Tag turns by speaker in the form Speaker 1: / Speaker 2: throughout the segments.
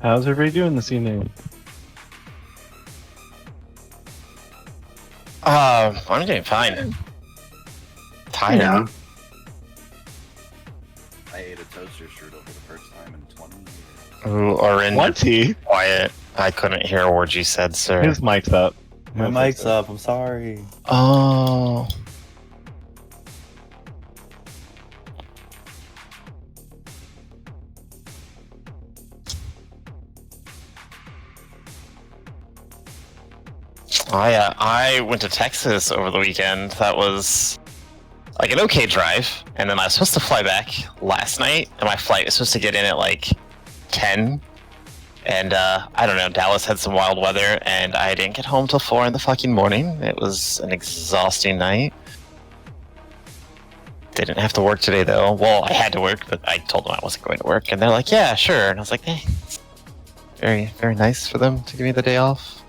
Speaker 1: How's everybody doing this evening?
Speaker 2: I'm doing fine. Tired.
Speaker 3: Yeah.
Speaker 4: I ate a toaster strudel for the first time in 20 years.
Speaker 2: Ooh, Orange,
Speaker 1: 20?
Speaker 2: quiet. I couldn't hear a word you said, sir.
Speaker 1: His mic's up.
Speaker 4: My mic's up, I'm sorry.
Speaker 2: Oh. I went to Texas over the weekend. That was like an okay drive, and then I was supposed to fly back last night, and my flight was supposed to get in at like 10. And I don't know, Dallas had some wild weather, and I didn't get home till 4 in the fucking morning. It was an exhausting night. Didn't have to work today though. Well, I had to work, but I told them I wasn't going to work, and they're like, "Yeah, sure." And I was like, "Hey, it's very, very nice for them to give me the day off."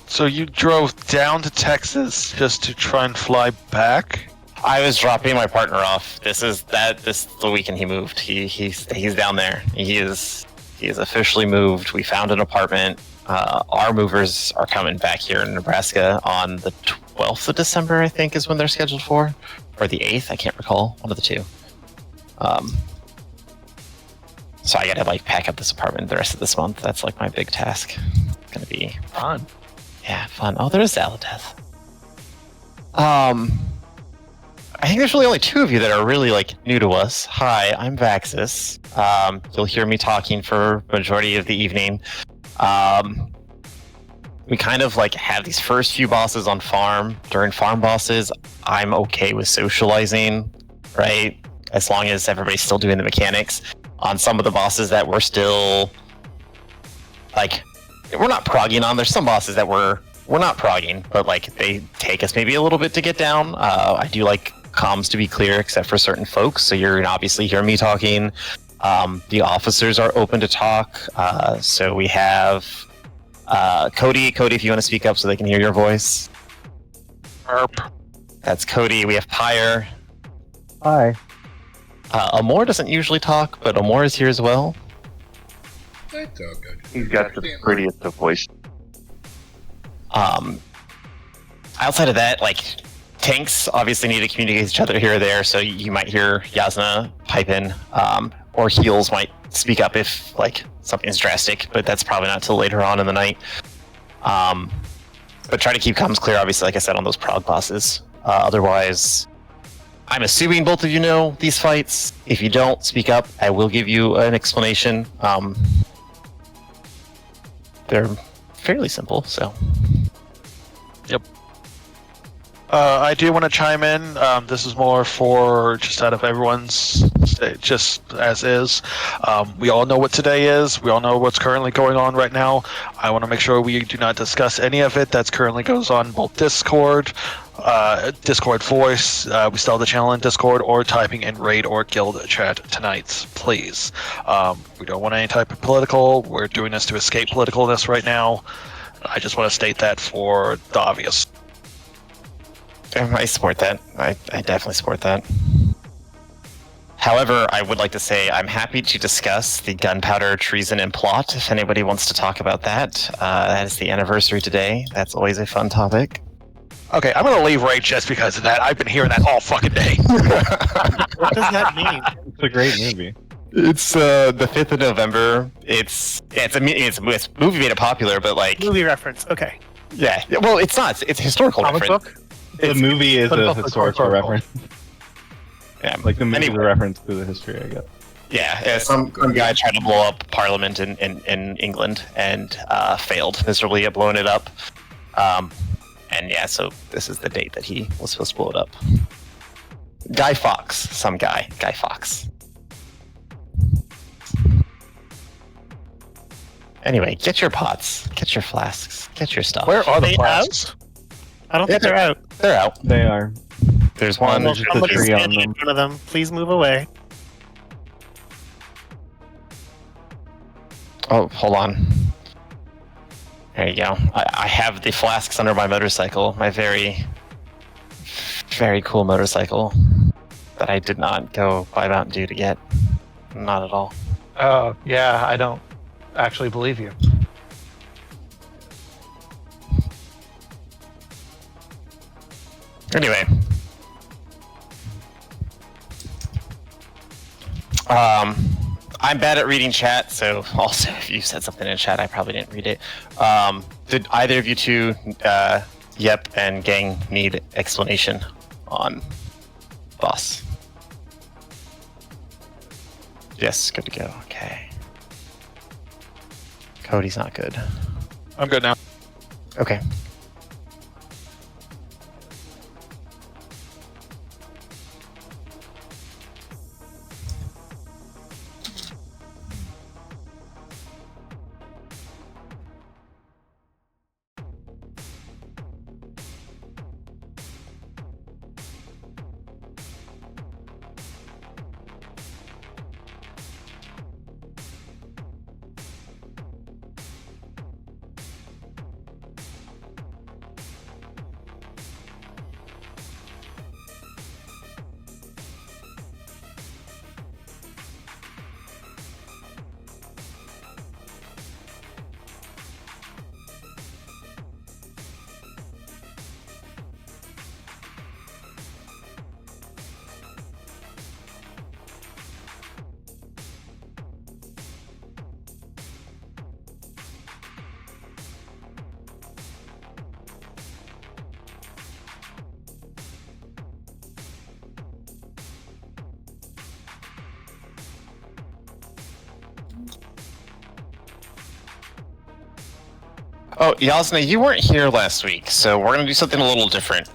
Speaker 5: So you drove down to Texas just to try and fly back?
Speaker 2: I was dropping my partner off. This is the weekend he moved. He's down there. He is officially moved. We found an apartment. Our movers are coming back here in Nebraska on the 12th of December, I think, is when they're scheduled for, or the 8th. I can't recall. One of the two. So I gotta like pack up this apartment the rest of this month. That's like my big task. It's gonna be
Speaker 5: Fun.
Speaker 2: Yeah, fun. Oh, there's Zaladeath. I think there's really only two of you that are really like new to us. Hi, I'm Vaxis. You'll hear me talking for majority of the evening. We kind of like have these first few bosses on farm. During farm bosses, I'm okay with socializing, right? As long as everybody's still doing the mechanics. On some of the bosses that we're still like, we're not progging on. There's some bosses that we're not progging, but like they take us maybe a little bit to get down. I do like comms to be clear, except for certain folks. So you're gonna obviously hear me talking. The officers are open to talk. So we have Cody. Cody, if you want to speak up so they can hear your voice.
Speaker 5: Erp.
Speaker 2: That's Cody. We have Pyre.
Speaker 1: Hi.
Speaker 2: Amor doesn't usually talk, but Amor is here as well.
Speaker 3: That's all good.
Speaker 6: He's got the prettiest of voice.
Speaker 2: Outside of that, like tanks obviously need to communicate with each other here or there, so you might hear Yasna pipe in, or heals might speak up if like something's drastic, but that's probably not till later on in the night. But try to keep comms clear, obviously, like I said, on those prog bosses. Otherwise, I'm assuming both of you know these fights. If you don't, speak up. I will give you an explanation. They're fairly simple, so.
Speaker 5: I do want to chime in. This is more for just out of everyone's, just as is. We all know what today is. We all know what's currently going on right now. I want to make sure we do not discuss any of it that's currently goes on both Discord, Discord voice. We still have the channel in Discord, or typing in raid or guild chat tonight, please. We don't want any type of political. We're doing this to escape politicalness right now. I just want to state that for the obvious.
Speaker 2: I support that. I definitely support that. However, I would like to say I'm happy to discuss the gunpowder treason and plot if anybody wants to talk about that. That is the anniversary today. That's always a fun topic.
Speaker 5: Okay, I'm gonna leave raid just because of that. I've been hearing that all fucking day.
Speaker 7: What does that mean?
Speaker 1: It's a great movie.
Speaker 2: It's the 5th of November. It's a movie made it popular, but like
Speaker 7: Movie reference. Okay.
Speaker 2: yeah. Well, it's not. It's a historical
Speaker 7: Comic
Speaker 2: reference.
Speaker 7: book.
Speaker 1: The movie is a historical reference.
Speaker 2: Yeah,
Speaker 1: Like the movie is a
Speaker 2: Anyway.
Speaker 1: reference to the history, I guess.
Speaker 2: Yeah, some guy tried to blow up Parliament in England and failed miserably at blowing it up. And yeah, so this is the date that he was supposed to blow it up. Guy Fawkes, Guy Fawkes. Anyway, get your pots, get your flasks, get your stuff.
Speaker 5: Where are the
Speaker 7: They
Speaker 5: flasks?
Speaker 7: I don't think
Speaker 2: Yeah,
Speaker 7: they're out.
Speaker 2: They're out.
Speaker 1: They are.
Speaker 2: There's one.
Speaker 1: There's just a
Speaker 7: Somebody's
Speaker 1: tree on
Speaker 7: standing in
Speaker 1: them.
Speaker 7: front of them. Please move away.
Speaker 2: Oh, hold on. There you go. I have the flasks under my motorcycle, my very, very cool motorcycle that I did not go buy Mountain Dew to get. Not at all.
Speaker 8: Oh, yeah, I don't
Speaker 5: actually believe you.
Speaker 2: Anyway. I'm bad at reading chat, so also if you said something in chat, I probably didn't read it. Did either of you two, Yep and Gang, need explanation on boss? Yes, good to go. Okay. Cody's not good.
Speaker 5: I'm good now.
Speaker 2: Okay. Oh, Yasna, you weren't here last week, so we're gonna do something a little different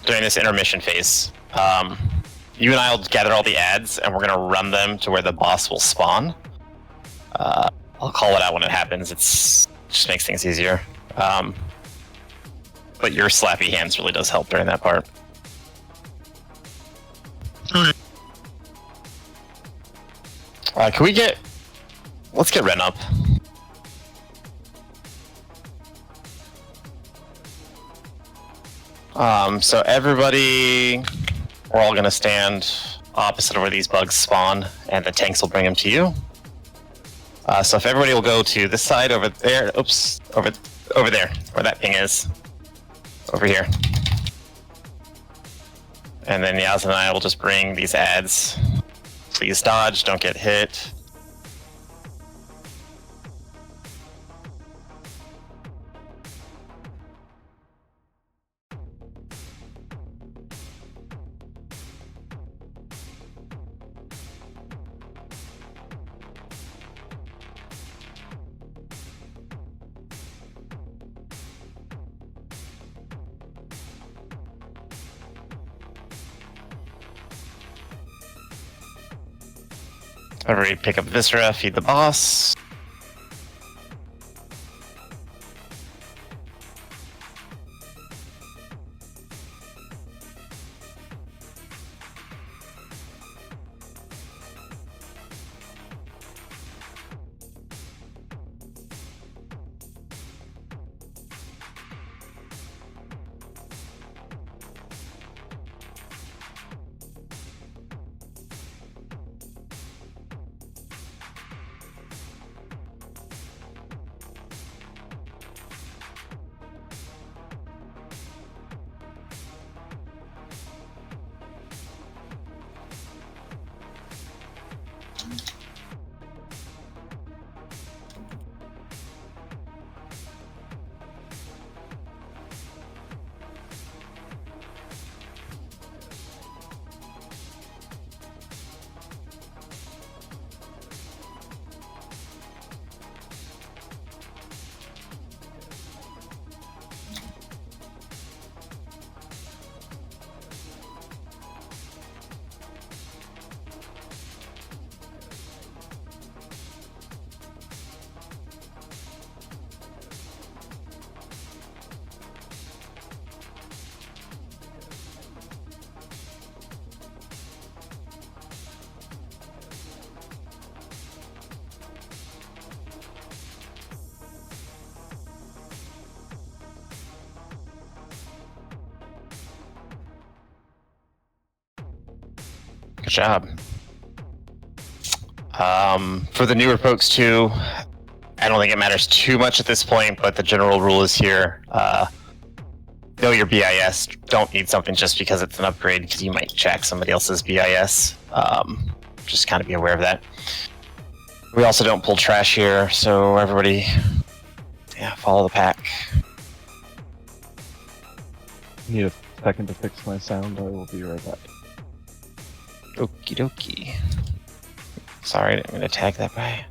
Speaker 2: during this intermission phase. You and I will gather all the ads, and we're gonna run them to where the boss will spawn. I'll call it out when it happens. It's just makes things easier. But your slappy hands really does help during that part. Can we get? Let's get Ren up. So everybody, we're all gonna stand opposite of where these bugs spawn, and the tanks will bring them to you. So if everybody will go to this side over there, oops, over there, where that ping is, over here. And then Yaz and I will just bring these ads. Please dodge, don't get hit. Everybody pick up Viscera, feed the boss. Good job. For the newer folks too, I don't think it matters too much at this point, but the general rule is here. Know your BIS. Don't need something just because it's an upgrade, because you might jack somebody else's BIS. Just kind of be aware of that. We also don't pull trash here, so everybody, yeah, follow the pack.
Speaker 1: Need a second to fix my sound. I will be right back.
Speaker 2: Okie dokie. Sorry, I didn't mean to tag that guy.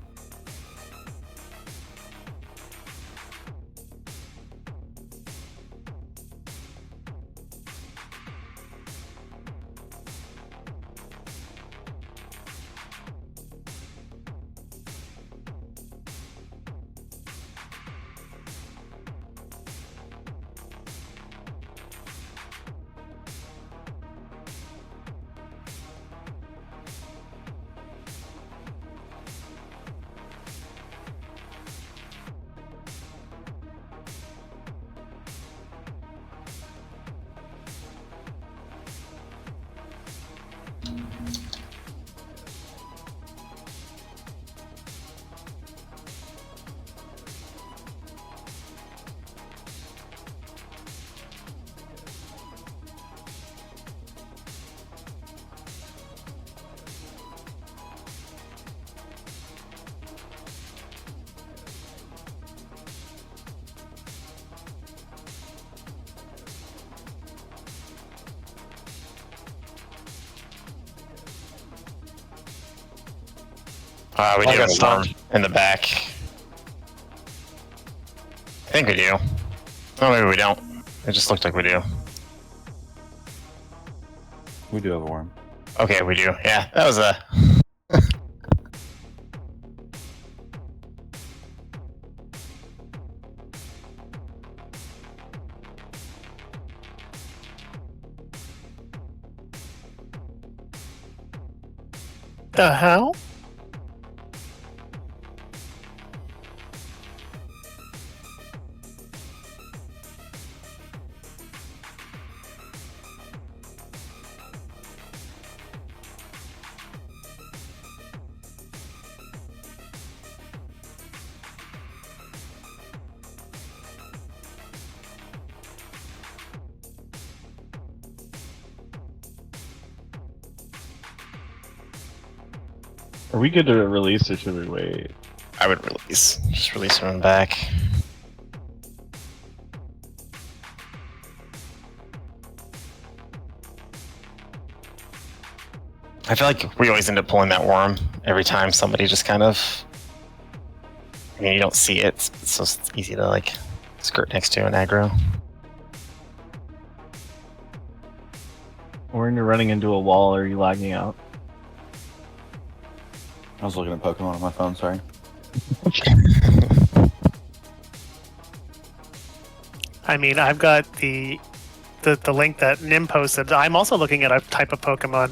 Speaker 2: We do
Speaker 5: got
Speaker 2: have a
Speaker 5: stunned.
Speaker 2: worm in the back. I think we do. Oh, maybe we don't. It just looked like we do.
Speaker 4: We do have a worm.
Speaker 2: Okay, we do. Yeah, that was a...
Speaker 7: The hell?
Speaker 1: Are we good to release or should we wait?
Speaker 2: I would release. Just release him back. I feel like we always end up pulling that worm every time somebody just kind of... I mean, you don't see it. It's so easy to, like, skirt next to an aggro.
Speaker 1: Or when you're running into a wall, are you lagging out?
Speaker 4: I was looking at Pokemon on my phone, sorry.
Speaker 7: I mean, I've got the link that Nim posted. I'm also looking at a type of Pokemon.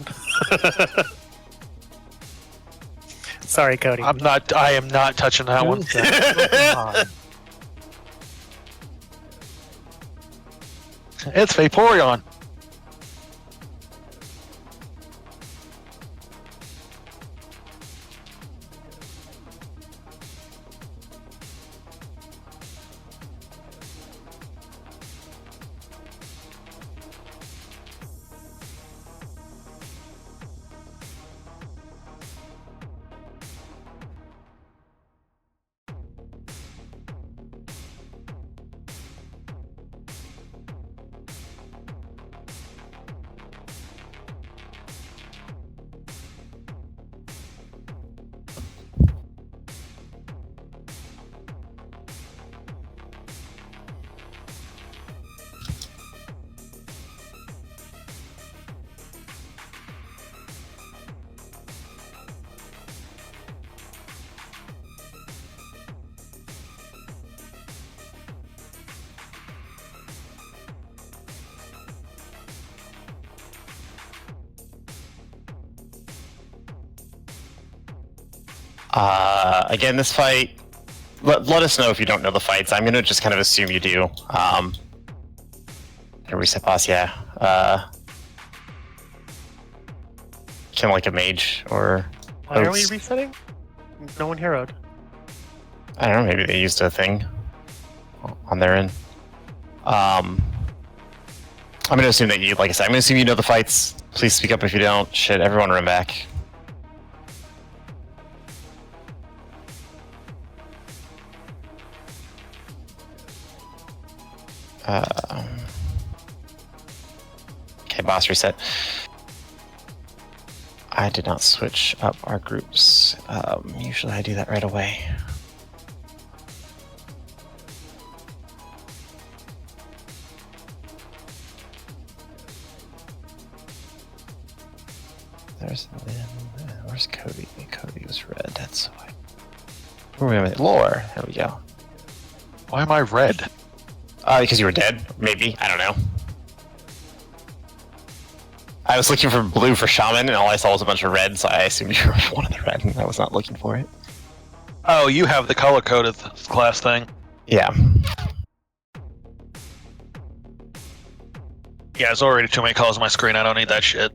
Speaker 7: Sorry, Cody.
Speaker 5: I am not touching that one. It's Vaporeon.
Speaker 2: Again, this fight, let us know if you don't know the fights. I'm going to just kind of assume you do. Reset boss, yeah. Kind of like a mage or
Speaker 7: Why are we
Speaker 2: Oats.
Speaker 7: resetting? No one heroed.
Speaker 2: I don't know, maybe they used a thing on their end. I'm gonna assume that you, like I said, I'm gonna assume you know the fights. Please speak up if you don't. Shit, everyone run back. Okay, boss reset. I did not switch up our groups. Usually I do that right away. There's where's Cody? Cody was red. That's why. Where are we at? Lore. There we go.
Speaker 5: Why am I red?
Speaker 2: Because you were dead. Maybe. I don't know. I was looking for blue for shaman, and all I saw was a bunch of red, so I assumed you were one of the red, and I was not looking for it.
Speaker 5: Oh, you have the color-coded class thing.
Speaker 2: Yeah.
Speaker 5: Yeah, there's already too many colors on my screen. I don't need that shit.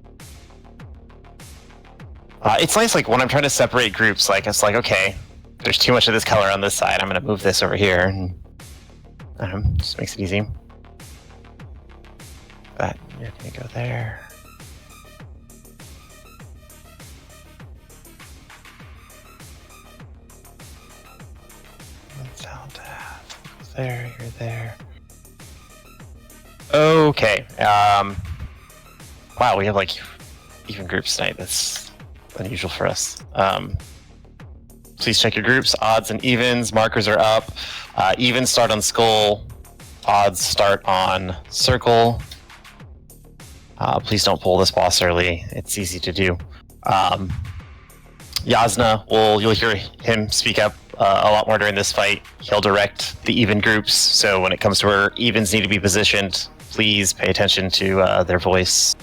Speaker 2: It's nice, like, when I'm trying to separate groups, like, it's like, okay, there's too much of this color on this side, I'm gonna move this over here, and just makes it easy. But you're gonna go there. That's out there, you're there. Okay, wow, we have, like, even groups tonight. That's unusual for us. Please check your groups. Odds and evens. Markers are up. Evens start on skull. Odds start on circle. Please don't pull this boss early. It's easy to do. Yasna, you'll hear him speak up a lot more during this fight. He'll direct the even groups. So when it comes to where evens need to be positioned, please pay attention to their voice.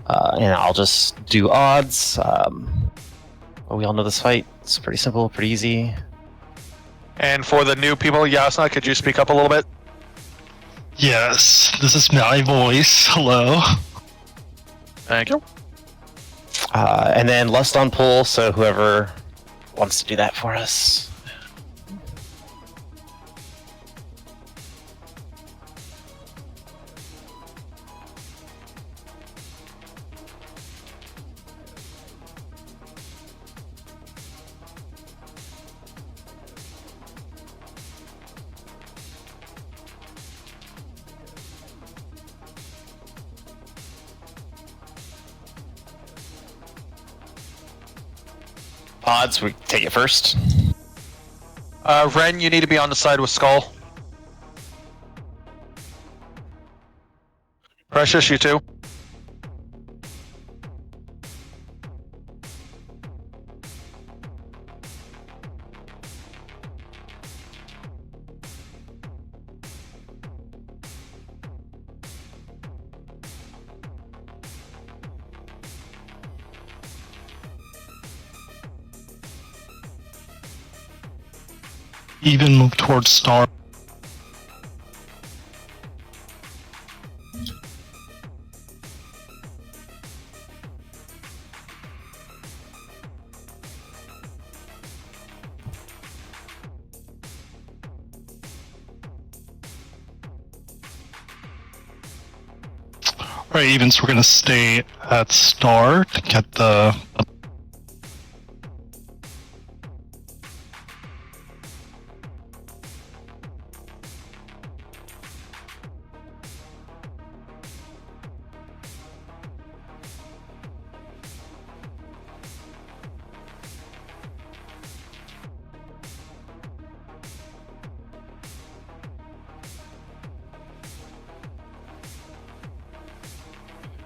Speaker 2: And I'll just do odds. But we all know this fight. It's pretty simple, pretty easy.
Speaker 5: And for the new people, Yasna, could you speak up a little bit?
Speaker 8: Yes, this is my voice. Hello.
Speaker 5: Thank you.
Speaker 2: And then lust on pull, so whoever wants to do that for us. Odds, we take it first.
Speaker 5: Ren, you need to be on the side with Skull. Precious, you too.
Speaker 8: Even move towards star. Alright, evens, we're gonna stay at star to get the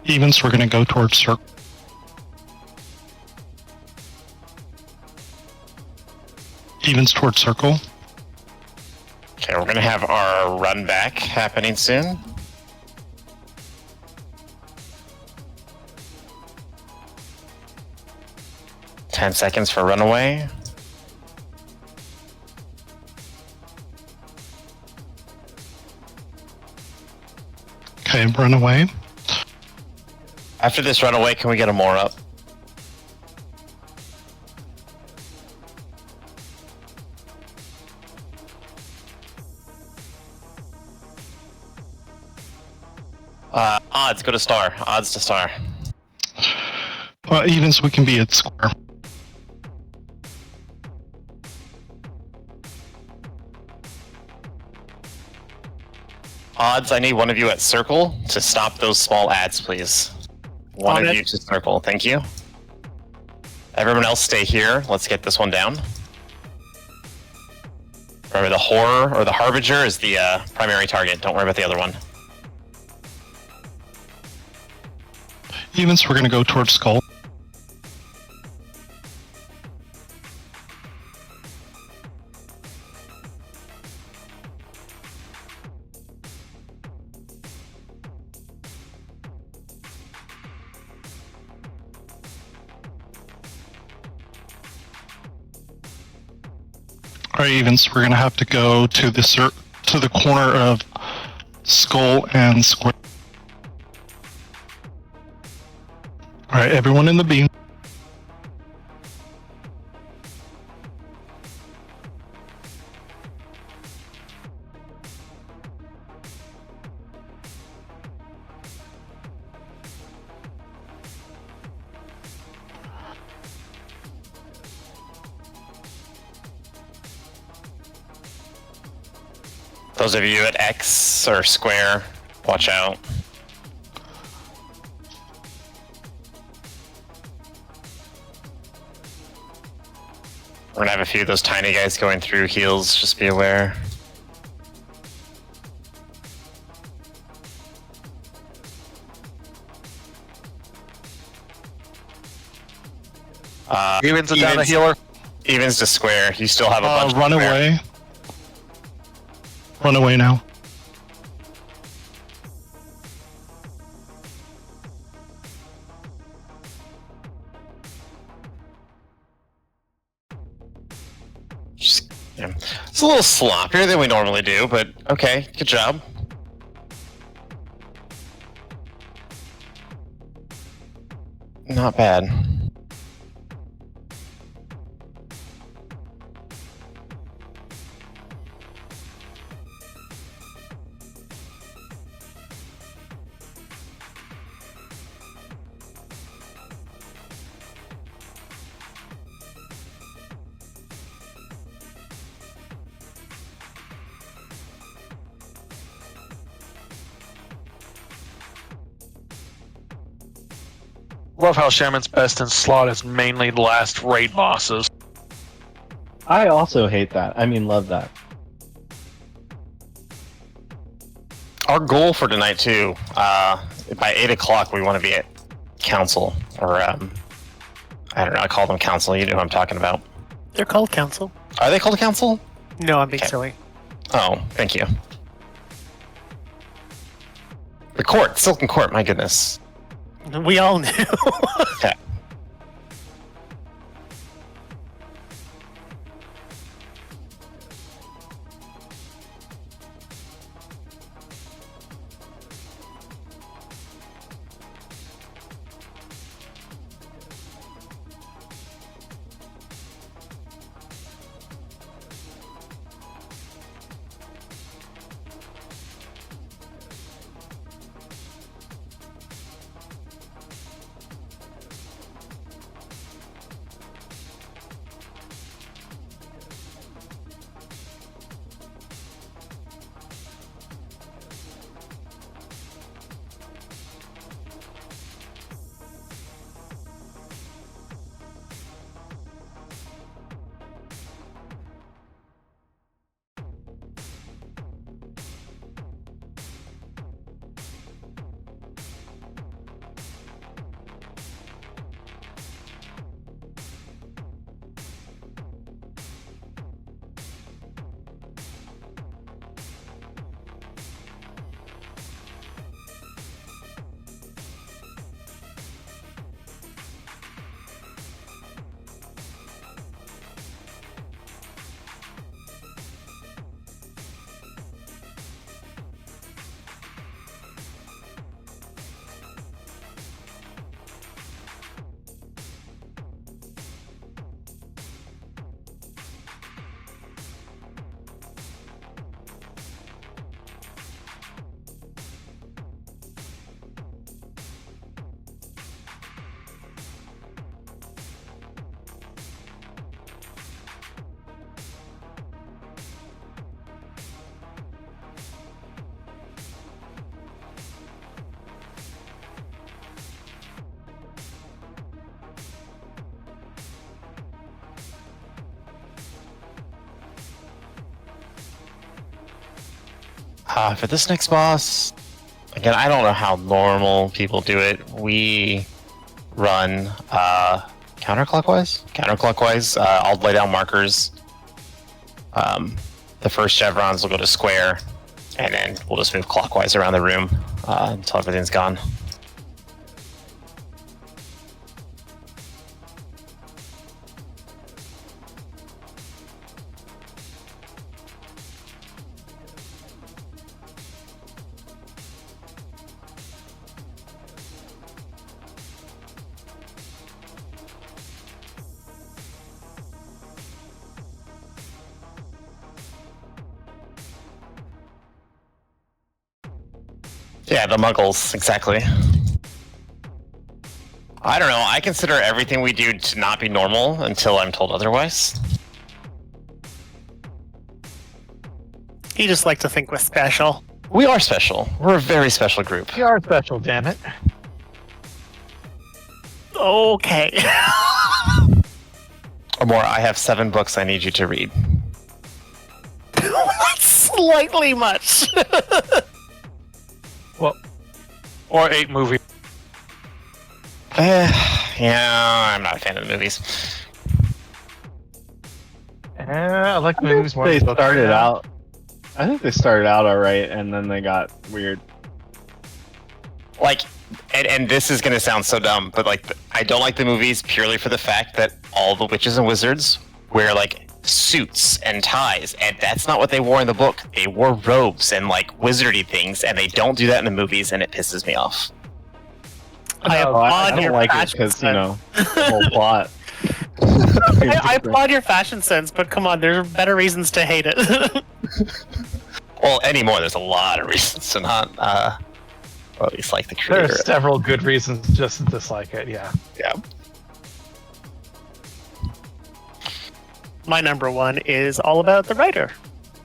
Speaker 8: evens, we're gonna go towards circle. Evens towards circle.
Speaker 2: Okay, we're gonna have our run back happening soon. Ten seconds for runaway.
Speaker 8: Okay, run away.
Speaker 2: After this runaway, can we get a more up? Odds, go to star. Odds to star.
Speaker 8: Evens, we can be at square.
Speaker 2: Odds, I need one of you at circle to stop those small ads, please. One of you to circle, thank you. Everyone else stay here. Let's get this one down. Remember, the horror or the harbinger is the primary target. Don't worry about the other one.
Speaker 8: Evens, we're gonna go towards skull. Alright, Evens, we're gonna have to go to the corner of skull and square. Alright, everyone in the beam.
Speaker 2: Those of you at X or square, watch out. We're gonna have a few of those tiny guys going through heals, just be aware.
Speaker 5: Evens and down a healer.
Speaker 2: Evens to square. You still have a bunch
Speaker 8: Run
Speaker 2: of square.
Speaker 8: away. Run away now.
Speaker 2: Just, yeah. It's a little sloppier than we normally do, but okay, good job. Not bad.
Speaker 5: Love how Shaman's best in slot is mainly the last raid bosses.
Speaker 1: I also hate that. I mean, love that.
Speaker 2: Our goal for tonight too, by 8 o'clock we want to be at council, or I don't know, I call them council, you know who I'm talking about.
Speaker 7: They're called council.
Speaker 2: Are they called council?
Speaker 7: No, I'm being
Speaker 2: Okay.
Speaker 7: silly.
Speaker 2: Oh, thank you. The court, Silken Court, my goodness.
Speaker 7: We all knew.
Speaker 2: Okay. For this next boss, again, I don't know how normal people do it. We run counterclockwise. I'll lay down markers. The first chevrons will go to square, and then we'll just move clockwise around the room until everything's gone. Yeah, the muggles, exactly. I don't know, I consider everything we do to not be normal until I'm told otherwise.
Speaker 7: You just like to think we're special.
Speaker 2: We are special. We're a very special group.
Speaker 9: You are special, damn it.
Speaker 7: Okay.
Speaker 2: Amor, I have 7 books I need you to read.
Speaker 7: That's slightly much.
Speaker 5: Or 8 movies.
Speaker 2: Yeah, I'm not a fan of the movies.
Speaker 9: I like movies more
Speaker 1: They
Speaker 9: than books
Speaker 1: started
Speaker 9: right now.
Speaker 1: out. I think they started out alright, and then they got weird.
Speaker 2: Like, and this is gonna sound so dumb, but like, I don't like the movies purely for the fact that all the witches and wizards wear like suits and ties, and that's not what they wore in the book. They wore robes and like wizardy things, and they don't do that in the movies, and it pisses me off.
Speaker 7: I
Speaker 1: Oh, I
Speaker 7: applaud
Speaker 1: don't
Speaker 7: your
Speaker 1: like it
Speaker 7: fashion
Speaker 1: because, you
Speaker 7: sense.
Speaker 1: know, the whole plot.
Speaker 7: I applaud your fashion sense, but come on, there's better reasons to hate it.
Speaker 2: Well, anymore, there's a lot of reasons to not, or at least like the
Speaker 9: There
Speaker 2: creator.
Speaker 9: are several good reasons just to dislike it, yeah.
Speaker 2: Yeah.
Speaker 7: My number one is all about the writer.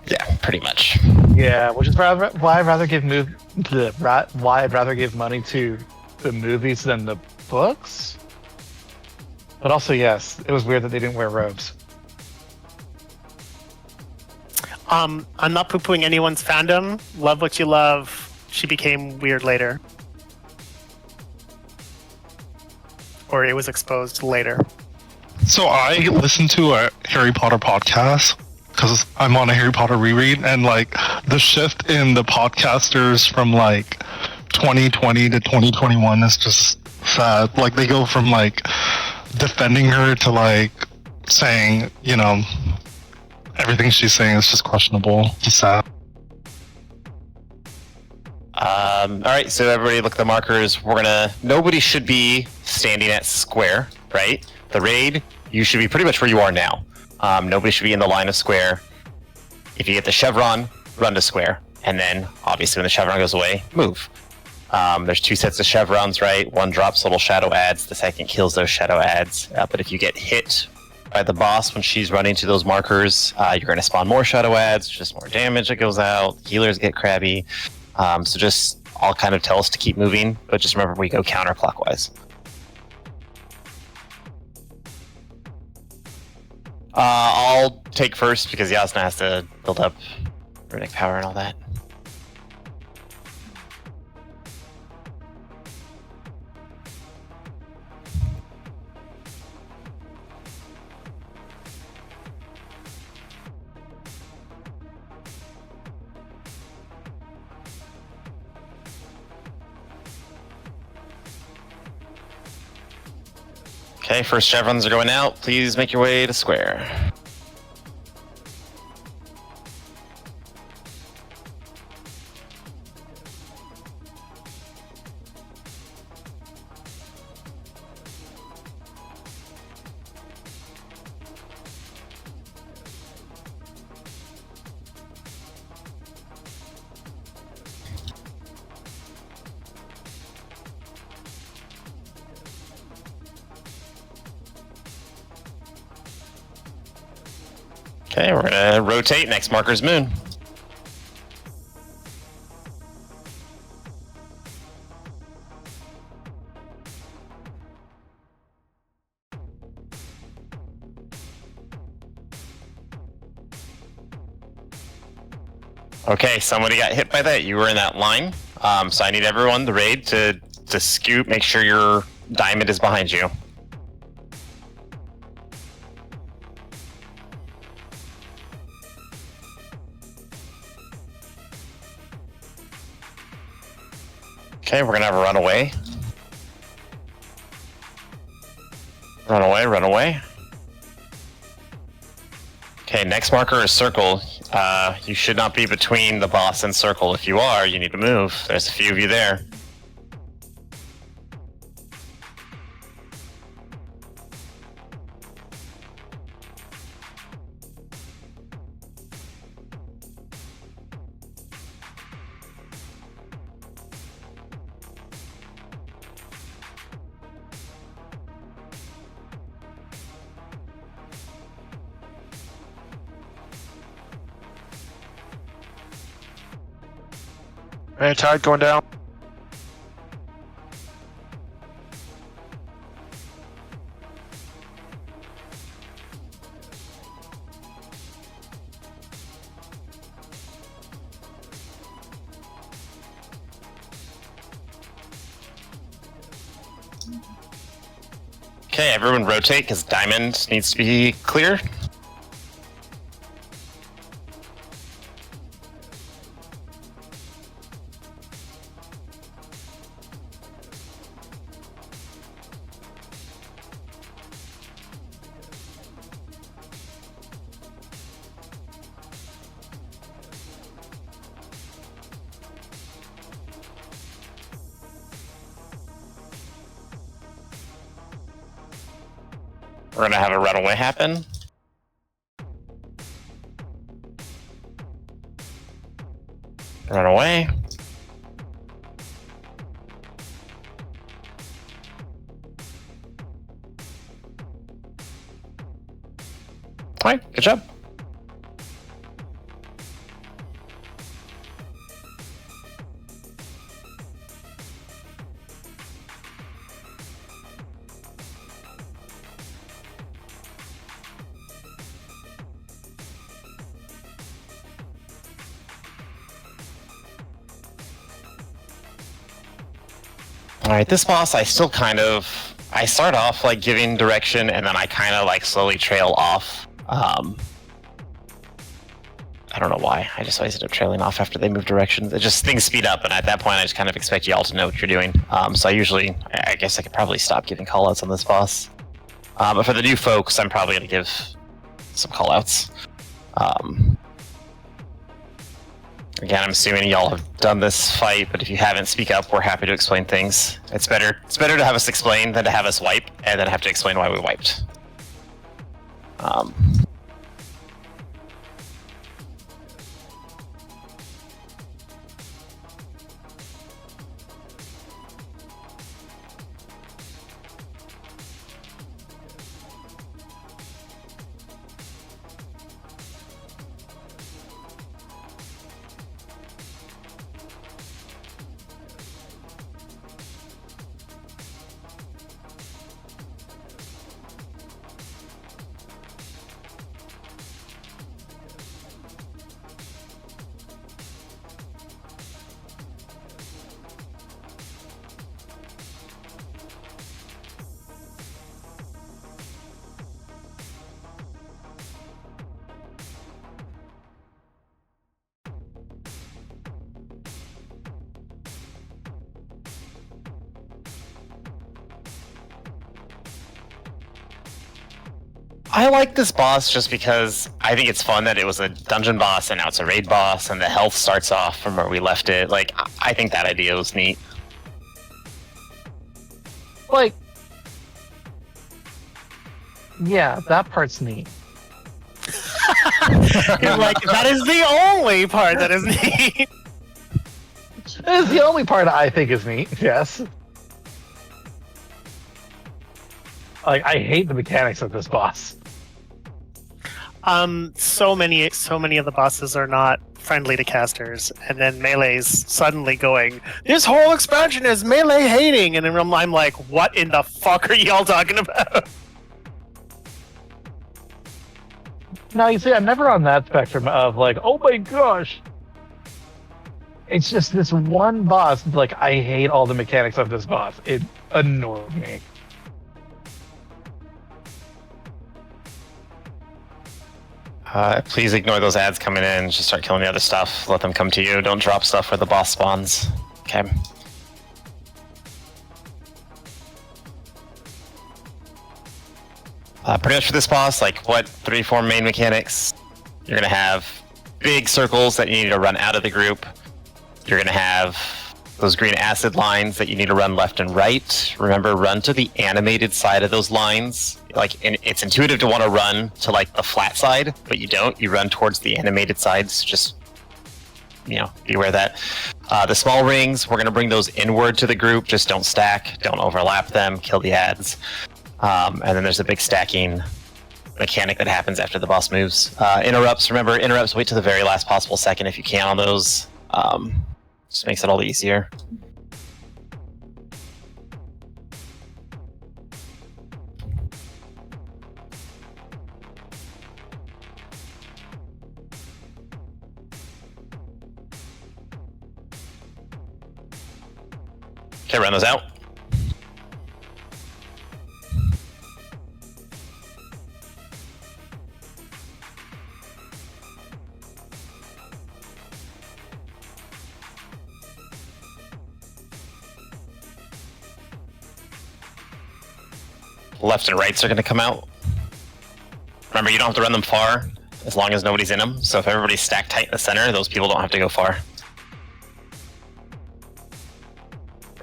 Speaker 2: Yeah, pretty much.
Speaker 9: Yeah, which is why I'd rather give why I'd rather give money to the movies than the books. But also, yes, it was weird that they didn't wear robes.
Speaker 7: I'm not poo-pooing anyone's fandom. Love what you love. She became weird later. Or it was exposed later.
Speaker 8: So I listened to a Harry Potter podcast because I'm on a Harry Potter reread, and like the shift in the podcasters from like 2020 to 2021 is just sad. Like they go from like defending her to like saying, you know, everything she's saying is just questionable. It's sad.
Speaker 2: All right, so everybody look at the markers. Nobody should be standing at square, right? The raid, you should be pretty much where you are now. Nobody should be in the line of square. If you get the chevron, run to square. And then, obviously, when the chevron goes away, move. There's 2 sets of chevrons, right? One drops little shadow ads, the second kills those shadow ads. But if you get hit by the boss when she's running to those markers, you're going to spawn more shadow ads, just more damage that goes out, healers get crabby. So just all kind of tell us to keep moving, but just remember we go counterclockwise. I'll take first because Yasna has to build up runic power and all that. Okay, first chevrons are going out. Please make your way to square. Okay, we're gonna rotate. Next marker's moon. Okay, somebody got hit by that. You were in that line. So I need everyone, the raid, to scoot. Make sure your diamond is behind you. Okay, we're gonna have a runaway. Runaway, runaway. Okay, next marker is circle. You should not be between the boss and circle. If you are, you need to move. There's a few of you there.
Speaker 5: Hey, tide going down.
Speaker 2: Okay, everyone rotate because diamond needs to be clear. We're gonna have a runaway happen. Run away. Alright, good job. Alright, this boss I still I start off like giving direction and then I kind of like slowly trail off. I don't know why. I just always end up trailing off after they move directions. It just things speed up, and at that point I just kind of expect y'all to know what you're doing. So I guess I could probably stop giving callouts on this boss. But for the new folks, I'm probably gonna give some callouts. Again, I'm assuming y'all have done this fight, but if you haven't, speak up. We're happy to explain things. It's better to have us explain than to have us wipe, and then have to explain why we wiped. I like this boss just because I think it's fun that it was a dungeon boss and now it's a raid boss and the health starts off from where we left it. Like, I think that idea was neat.
Speaker 9: Like, yeah, that part's neat.
Speaker 7: You're like, that is the only part that is neat.
Speaker 9: That is the only part I think is neat, yes. Like, I hate the mechanics of this boss.
Speaker 7: So many of the bosses are not friendly to casters, and then melee's suddenly going, this whole expansion is melee hating, and then I'm like, what in the fuck are y'all talking about?
Speaker 9: No, you see, I'm never on that spectrum of like, oh my gosh, It's just this one boss. Like, I hate all the mechanics of this boss. It annoys me.
Speaker 2: Please ignore those ads coming in. Just start killing the other stuff. Let them come to you. Don't drop stuff where the boss spawns. Okay. Pretty much for this boss, like what 3-4 main mechanics? You're gonna have big circles that you need to run out of the group. You're gonna have those green acid lines that you need to run left and right. Remember, run to the animated side of those lines. Like, and it's intuitive to want to run to like the flat side, but you don't. You run towards the animated sides. Just, you know, be aware of that. The small rings, we're gonna bring those inward to the group. Just don't stack, don't overlap them, kill the ads. And then there's a big stacking mechanic that happens after the boss moves. Interrupts, remember, interrupts, wait to the very last possible second if you can on those. Just makes it all easier. Okay, run those out. Left and rights are going to come out. Remember, you don't have to run them far as long as nobody's in them. So if everybody's stacked tight in the center, those people don't have to go far.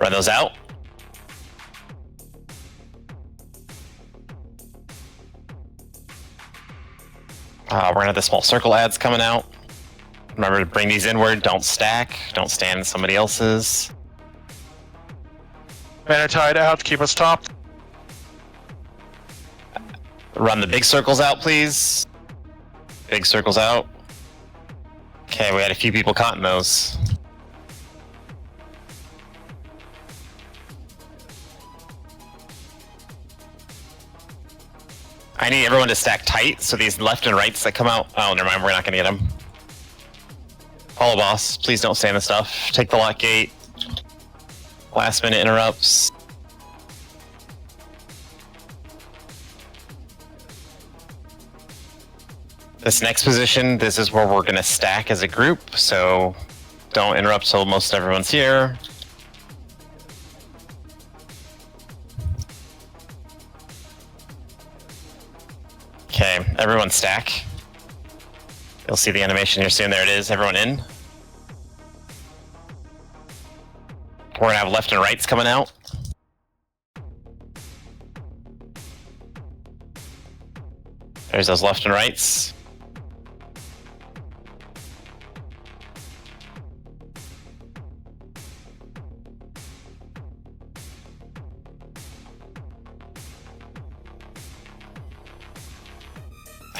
Speaker 2: Run those out. We're going to have the small circle ads coming out. Remember to bring these inward. Don't stack. Don't stand in somebody else's.
Speaker 5: Banner tied out to keep us topped.
Speaker 2: Run the big circles out, please. Big circles out. Okay, we had a few people caught in those. I need everyone to stack tight, so these left and rights that come out... Oh, never mind, we're not going to get them. Follow boss, please don't stand the stuff. Take the lock gate. Last minute interrupts. This next position, this is where we're going to stack as a group, so don't interrupt till most everyone's here. Okay, everyone stack. You'll see the animation here soon. There it is, everyone in. We're going to have left and rights coming out. There's those left and rights.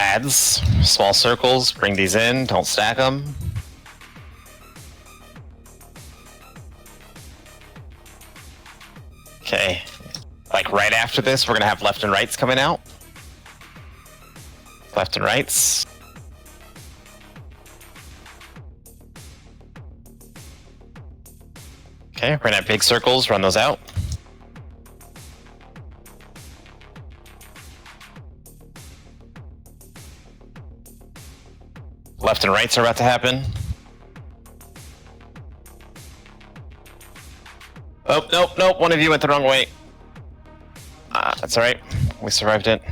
Speaker 2: Ads, small circles, bring these in, don't stack them. Okay, like right after this, we're gonna have left and rights coming out. Left and rights. Okay, we're gonna have big circles, run those out. Left and rights are about to happen. Oh, nope, one of you went the wrong way. That's alright, we survived it.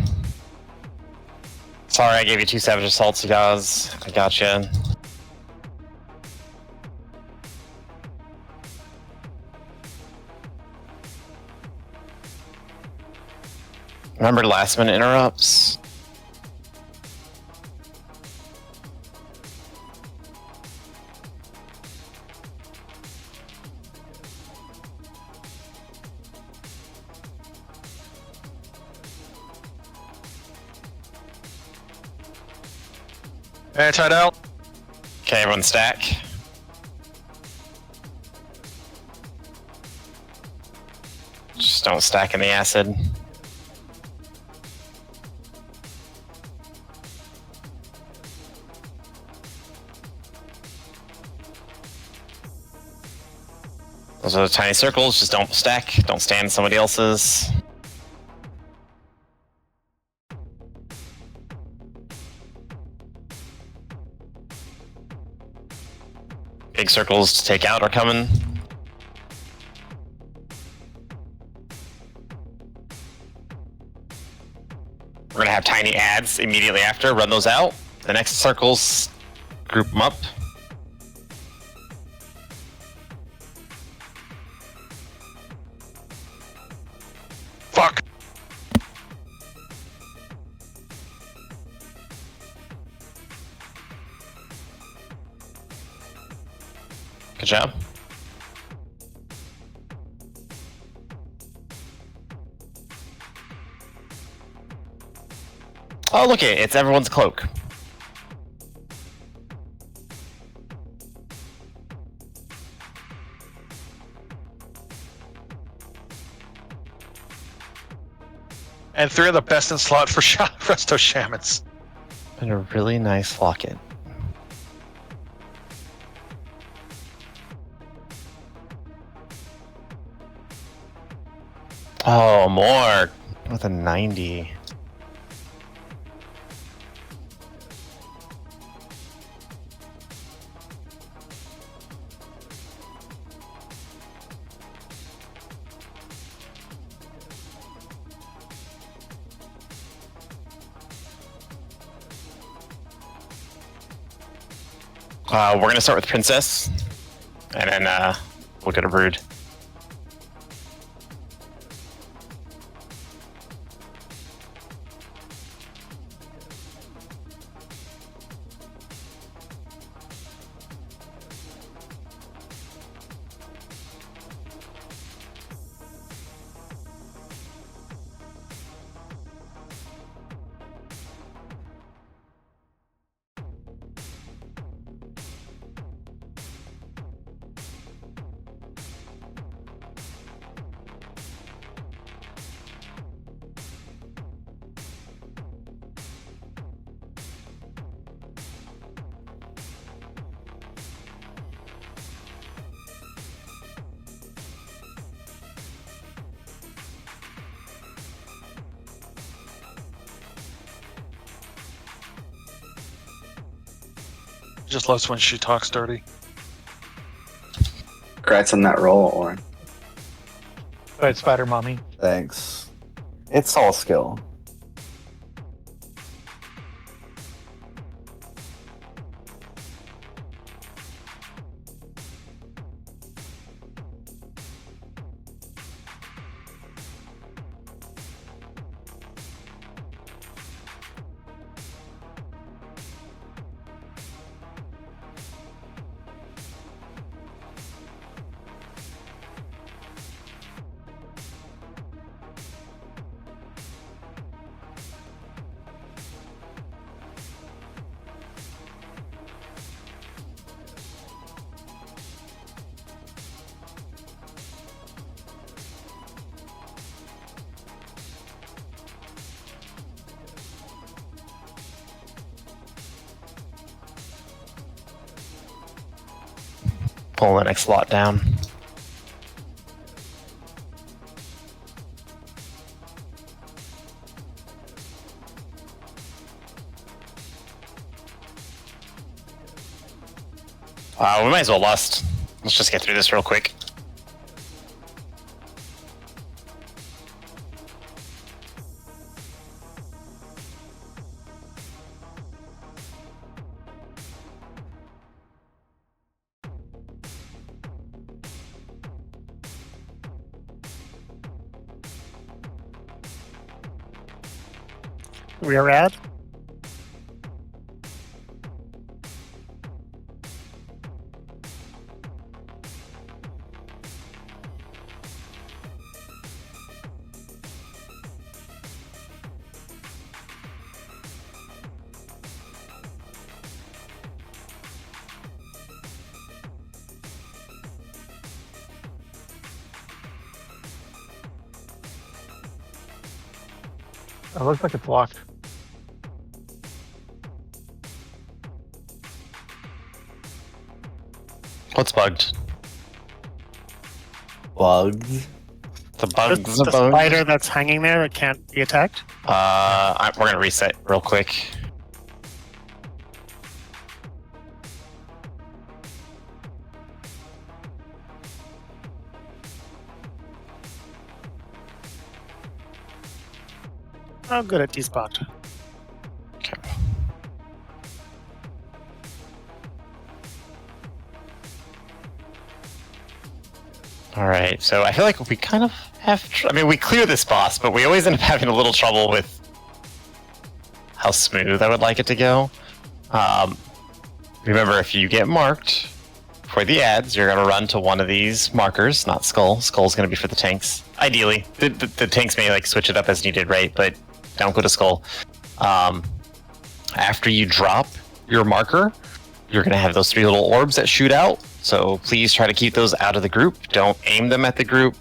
Speaker 2: Sorry, I gave you 2 savage assaults, you guys. I gotcha. Remember last minute interrupts?
Speaker 5: Banner tied out.
Speaker 2: Okay, everyone stack. Just don't stack in the acid. Those are the tiny circles. Just don't stack. Don't stand in somebody else's. Big circles to take out are coming. We're gonna have tiny ads immediately after. Run those out. The next circles, group them up.
Speaker 5: Fuck.
Speaker 2: Good job. Oh, look it! It's everyone's cloak.
Speaker 5: And 3 of the best in slot for Resto Shamans.
Speaker 2: And a really nice locket. Oh, more with a 90. We're gonna start with Princess, and then we'll get a Brood.
Speaker 5: Just loves when she talks dirty.
Speaker 10: Congrats on that roll, Orin.
Speaker 9: Right, Spider Mommy.
Speaker 4: Thanks. It's all skill.
Speaker 2: Pull the next slot down. We might as well lust. Let's just get through this real quick.
Speaker 7: Rear ad.
Speaker 9: It looks like it's locked.
Speaker 2: What's bugged?
Speaker 4: Bugs.
Speaker 2: The bugs,
Speaker 7: The spider that's hanging there, it can't be attacked.
Speaker 2: We're gonna reset real quick.
Speaker 7: Oh, good at despawn.
Speaker 2: Okay. All right, so I feel like we kind of have. I mean, we clear this boss, but we always end up having a little trouble with how smooth I would like it to go. Remember, if you get marked for the ads, you're going to run to one of these markers, not Skull. Skull's going to be for the tanks. Ideally, the tanks may like switch it up as needed, right? But don't go to Skull. After you drop your marker, you're going to have those 3 little orbs that shoot out. So please try to keep those out of the group. Don't aim them at the group.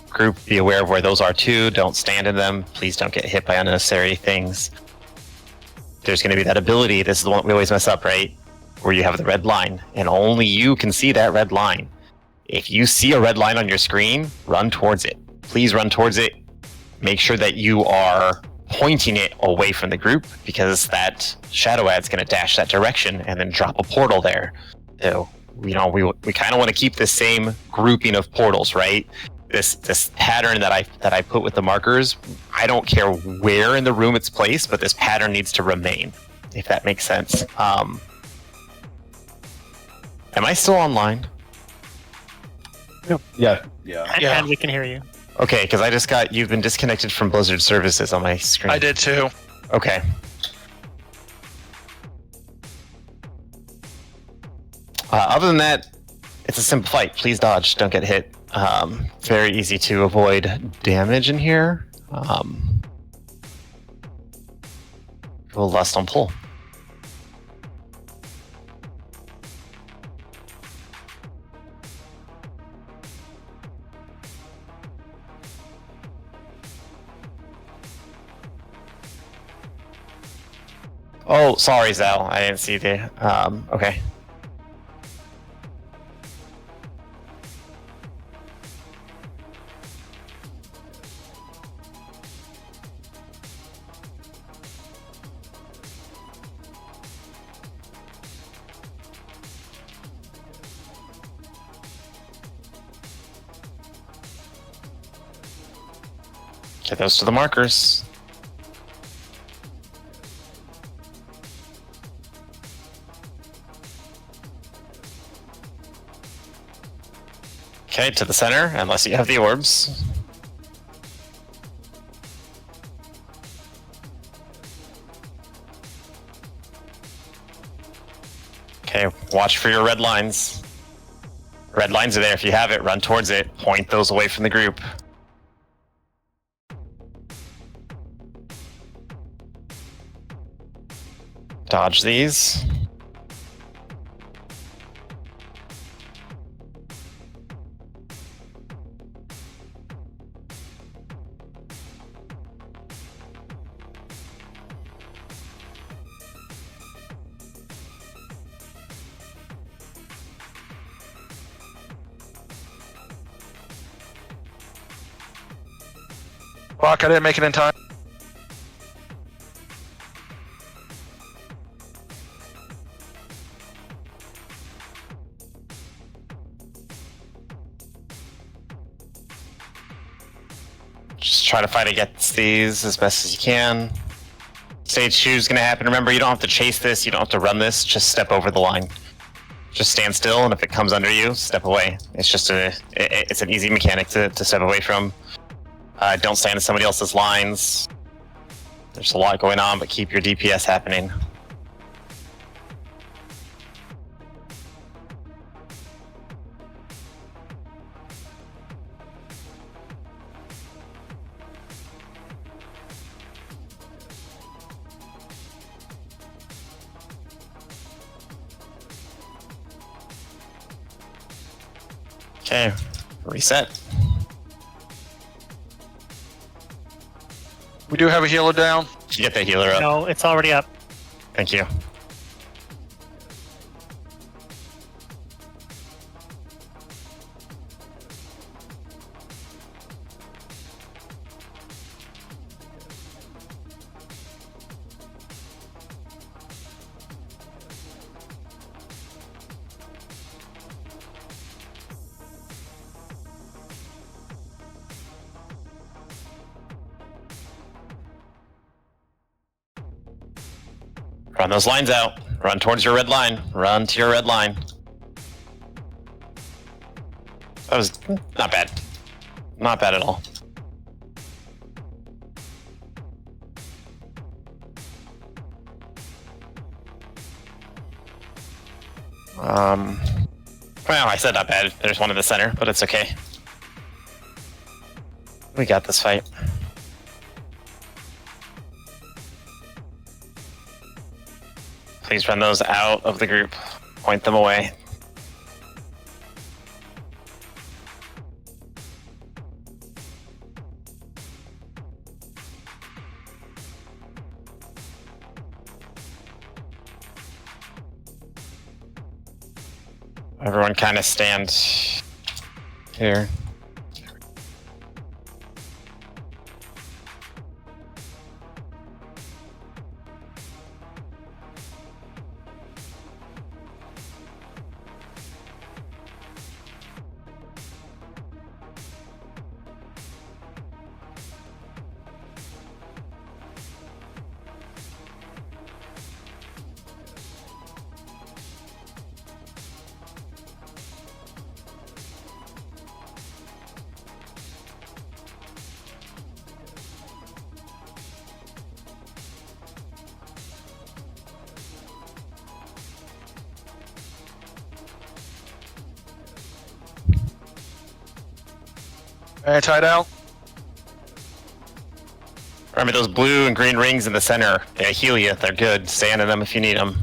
Speaker 2: Group, be aware of where those are too. Don't stand in them. Please don't get hit by unnecessary things. There's going to be that ability. This is the one we always mess up, right? Where you have the red line, and only you can see that red line. If you see a red line on your screen, run towards it. Please run towards it. Make sure that you are pointing it away from the group, because that shadow ad's going to dash that direction and then drop a portal there. So, you know, we kind of want to keep the same grouping of portals, right? This pattern that I put with the markers, I don't care where in the room it's placed, but this pattern needs to remain, if that makes sense. Am I still online?
Speaker 1: Yeah.
Speaker 7: And we can hear you.
Speaker 2: Okay, because I just got, you've been disconnected from Blizzard services on my screen.
Speaker 5: I did too.
Speaker 2: Okay. Other than that, it's a simple fight. Please dodge, don't get hit. Very easy to avoid damage in here. Roll lust on pull. Oh, sorry, Zal. I didn't see the. Okay. Get those to the markers. Okay, to the center, unless you have the orbs. Okay, watch for your red lines. Red lines are there. If you have it, run towards it. Point those away from the group. Dodge these.
Speaker 5: Fuck, I didn't make it in time.
Speaker 2: Just try to fight against these as best as you can. Stage 2 is going to happen. Remember, you don't have to chase this. You don't have to run this. Just step over the line. Just stand still, and if it comes under you, step away. It's just it's an easy mechanic to step away from. Don't stand in somebody else's lines. There's a lot going on, but keep your DPS happening. Okay, reset.
Speaker 5: We do have a healer down.
Speaker 2: You get the healer up.
Speaker 7: No, it's already up.
Speaker 2: Thank you. Run those lines out. Run towards your red line. Run to your red line. That was not bad. Not bad at all. Well, I said not bad. There's one in the center, but it's okay. We got this fight. Please run those out of the group. Point them away. Everyone kind of stand here.
Speaker 5: Tied out.
Speaker 2: Remember those blue and green rings in the center. They heal you. They're good. Stand in them if you need them.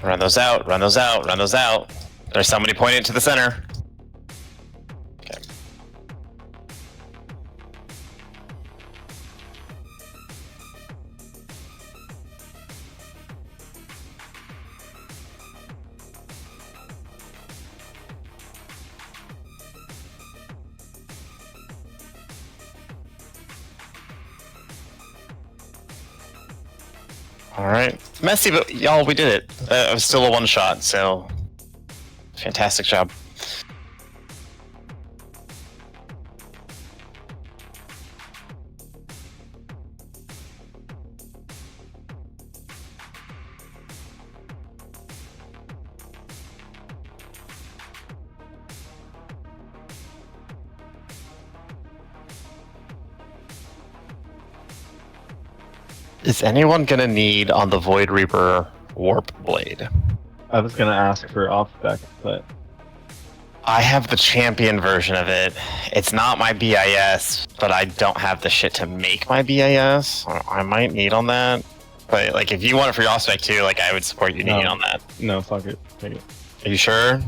Speaker 2: Run those out, run those out, run those out. There's somebody pointing to the center. Okay. All right, messy, but y'all, we did it. It was still a one shot, so fantastic job. Is anyone gonna need on the Void Reaper Warp Blade?
Speaker 1: I was gonna ask for off spec, but
Speaker 2: I have the champion version of it. It's not my BIS, but I don't have the shit to make my BIS. I might need on that. But like, if you want it for your off spec too, like I would support you needing on that.
Speaker 1: no, fuck it. Take it.
Speaker 2: Are you sure?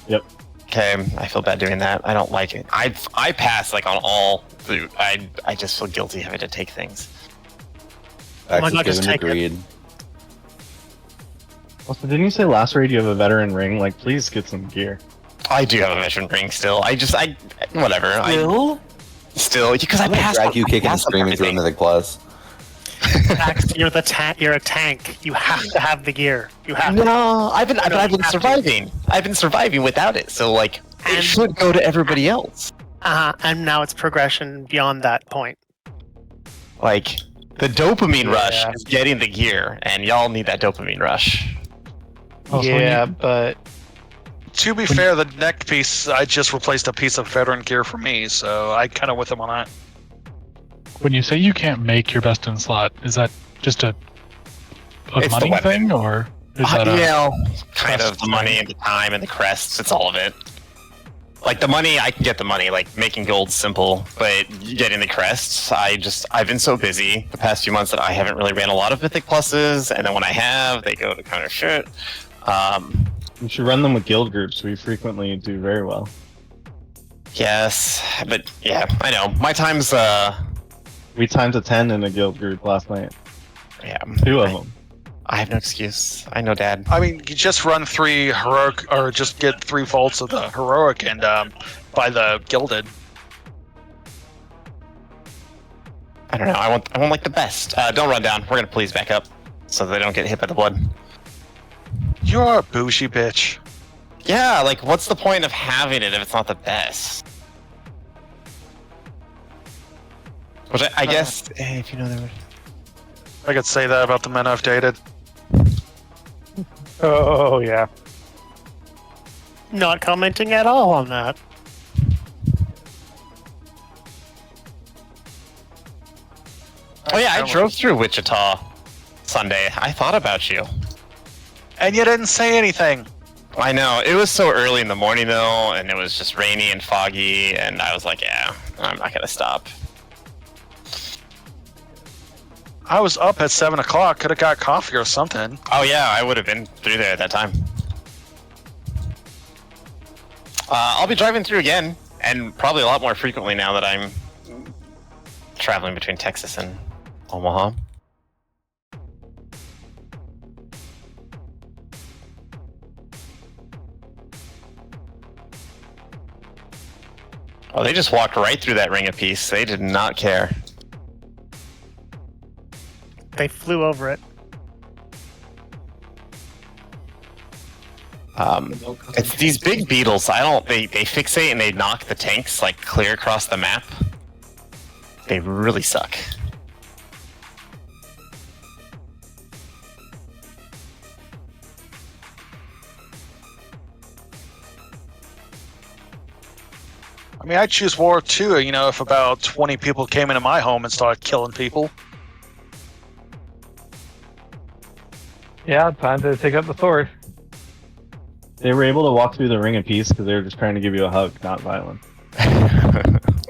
Speaker 1: Yep.
Speaker 2: Okay, I feel bad doing that. I don't like it. I pass like on all loot. I just feel guilty having to take things.
Speaker 7: Oh my God, just take it.
Speaker 4: agreed.
Speaker 1: Also, didn't you say last raid you have a veteran ring? Like, please get some gear.
Speaker 2: I do have a mission ring still. Whatever. Still, because I passed.
Speaker 4: Drag you kicking and
Speaker 2: passed on
Speaker 4: screaming through
Speaker 2: everything.
Speaker 4: Mythic Plus.
Speaker 7: Max, you're a tank. You have to have the gear. You have to.
Speaker 2: No, I've been
Speaker 7: you have to.
Speaker 2: surviving. I've been surviving without it. So like, it should go to everybody else.
Speaker 7: And now it's progression beyond that point.
Speaker 2: Like, the dopamine rush is getting the gear, and y'all need that dopamine rush.
Speaker 1: Also,
Speaker 9: Yeah, but
Speaker 5: To be fair, the neck piece, I just replaced a piece of veteran gear for me, so I kind of with him on that.
Speaker 8: When you say you can't make your best in slot, is that just a
Speaker 2: It's the
Speaker 8: money
Speaker 2: weapon.
Speaker 8: thing, or is that a
Speaker 2: Yeah, kind
Speaker 8: crest
Speaker 2: of the money and the time and the crests. It's all of it. Like the money, I can get the money. Like making gold's simple, but getting the crests, I've been so busy the past few months that I haven't really ran a lot of mythic pluses. And then when I have, they go to counter shit.
Speaker 1: You should run them with guild groups. We frequently do very well.
Speaker 2: Yes, but yeah, I know my time's
Speaker 1: We timed a 10 in a guild group last night.
Speaker 2: yeah,
Speaker 1: 2 of them.
Speaker 2: I have no excuse. I know, Dad.
Speaker 5: I mean, you just run 3 heroic, or just get 3 volts of the heroic and buy the gilded.
Speaker 2: I don't know. I want like the best. Don't run down. We're gonna please back up so they don't get hit by the blood.
Speaker 5: You're a bougie bitch.
Speaker 2: Yeah, like what's the point of having it if it's not the best? Which I guess, if you know the word.
Speaker 5: I could say that about the men I've dated.
Speaker 9: Oh yeah.
Speaker 7: Not commenting at all on that.
Speaker 2: Oh yeah, I drove through Wichita Sunday. I thought about you.
Speaker 5: And you didn't say anything.
Speaker 2: I know. It was so early in the morning though, and it was just rainy and foggy, and I was like, yeah, I'm not gonna stop.
Speaker 5: I was up at 7 o'clock. Could have got coffee or something.
Speaker 2: Oh yeah, I would have been through there at that time. I'll be driving through again, and probably a lot more frequently now that I'm traveling between Texas and Omaha. Oh, they just walked right through that ring of peace. They did not care.
Speaker 7: They flew over it.
Speaker 2: It's these big beetles. They fixate and they knock the tanks like clear across the map. They really suck.
Speaker 5: I mean, I'd choose war too, you know, if about 20 people came into my home and started killing people.
Speaker 9: Yeah, time to take up the sword.
Speaker 1: They were able to walk through the ring of peace because they were just trying to give you a hug, not violence.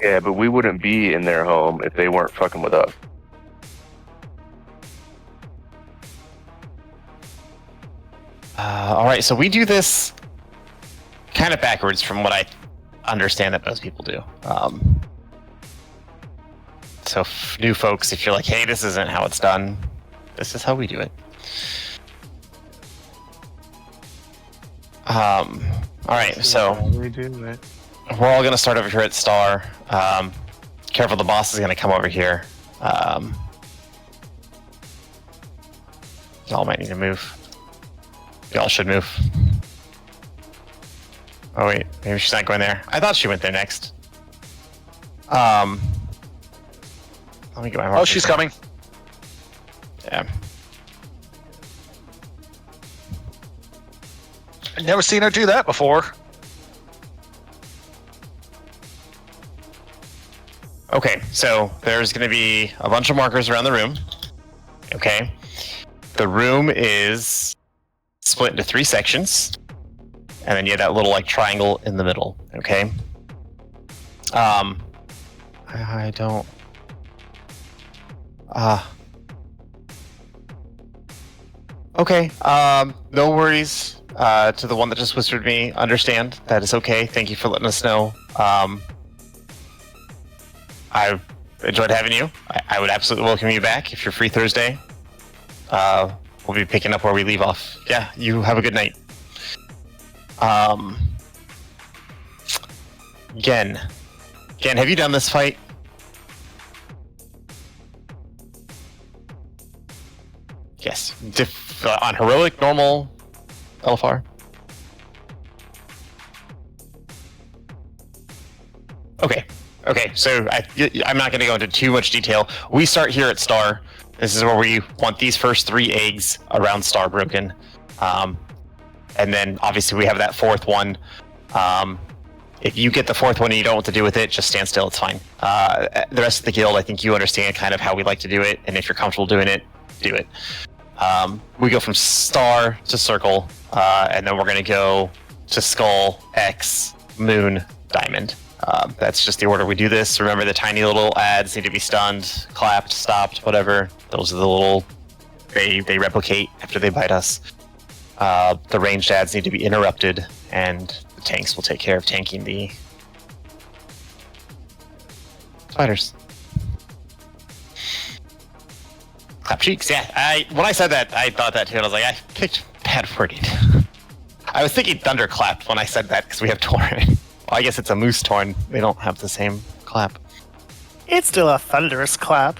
Speaker 6: Yeah, but we wouldn't be in their home if they weren't fucking with us.
Speaker 2: All right, so we do this kind of backwards from what I understand that most people do. So new folks, if you're like, hey, this isn't how it's done, this is how we do it. All right, so
Speaker 9: We do it.
Speaker 2: we're all gonna start over here at Star. Careful, the boss is gonna come over here. Y'all might need to move. Y'all should move. Oh wait, maybe she's not going there. I thought she went there next. Let me get my marker.
Speaker 5: Oh, she's coming.
Speaker 2: Yeah.
Speaker 5: I've never seen her do that before.
Speaker 2: Okay, so there's going to be a bunch of markers around the room. Okay. The room is split into 3 sections. And then you have that little like triangle in the middle. Okay. I don't. Okay. No worries. To the one that just whispered me, understand. That is okay. Thank you for letting us know. I enjoyed having you. I would absolutely welcome you back if you're free Thursday. We'll be picking up where we leave off. Yeah, you have a good night. Gen, have you done this fight? Yes. On heroic, normal, LFR? Okay, so I'm not going to go into too much detail. We start here at Star. This is where we want these first 3 eggs around Star broken. And then obviously we have that 4th one. If you get the 4th one and you don't know what to do with it, just stand still, it's fine. The rest of the guild, I think you understand kind of how we like to do it, and if you're comfortable doing it, do it. We go from Star to Circle, and then we're going to go to Skull, X, Moon, Diamond. That's just the order we do this. Remember, the tiny little ads need to be stunned, clapped, stopped, whatever. Those are the little... They replicate after they bite us. The ranged ads need to be interrupted, and the tanks will take care of tanking the spiders. Clap cheeks, yeah. When I said that, I thought that too, and I was like, I picked bad wording. I was thinking thunderclap when I said that because we have torn. Well, I guess it's a moose torn. They don't have the same clap.
Speaker 7: It's still a thunderous clap.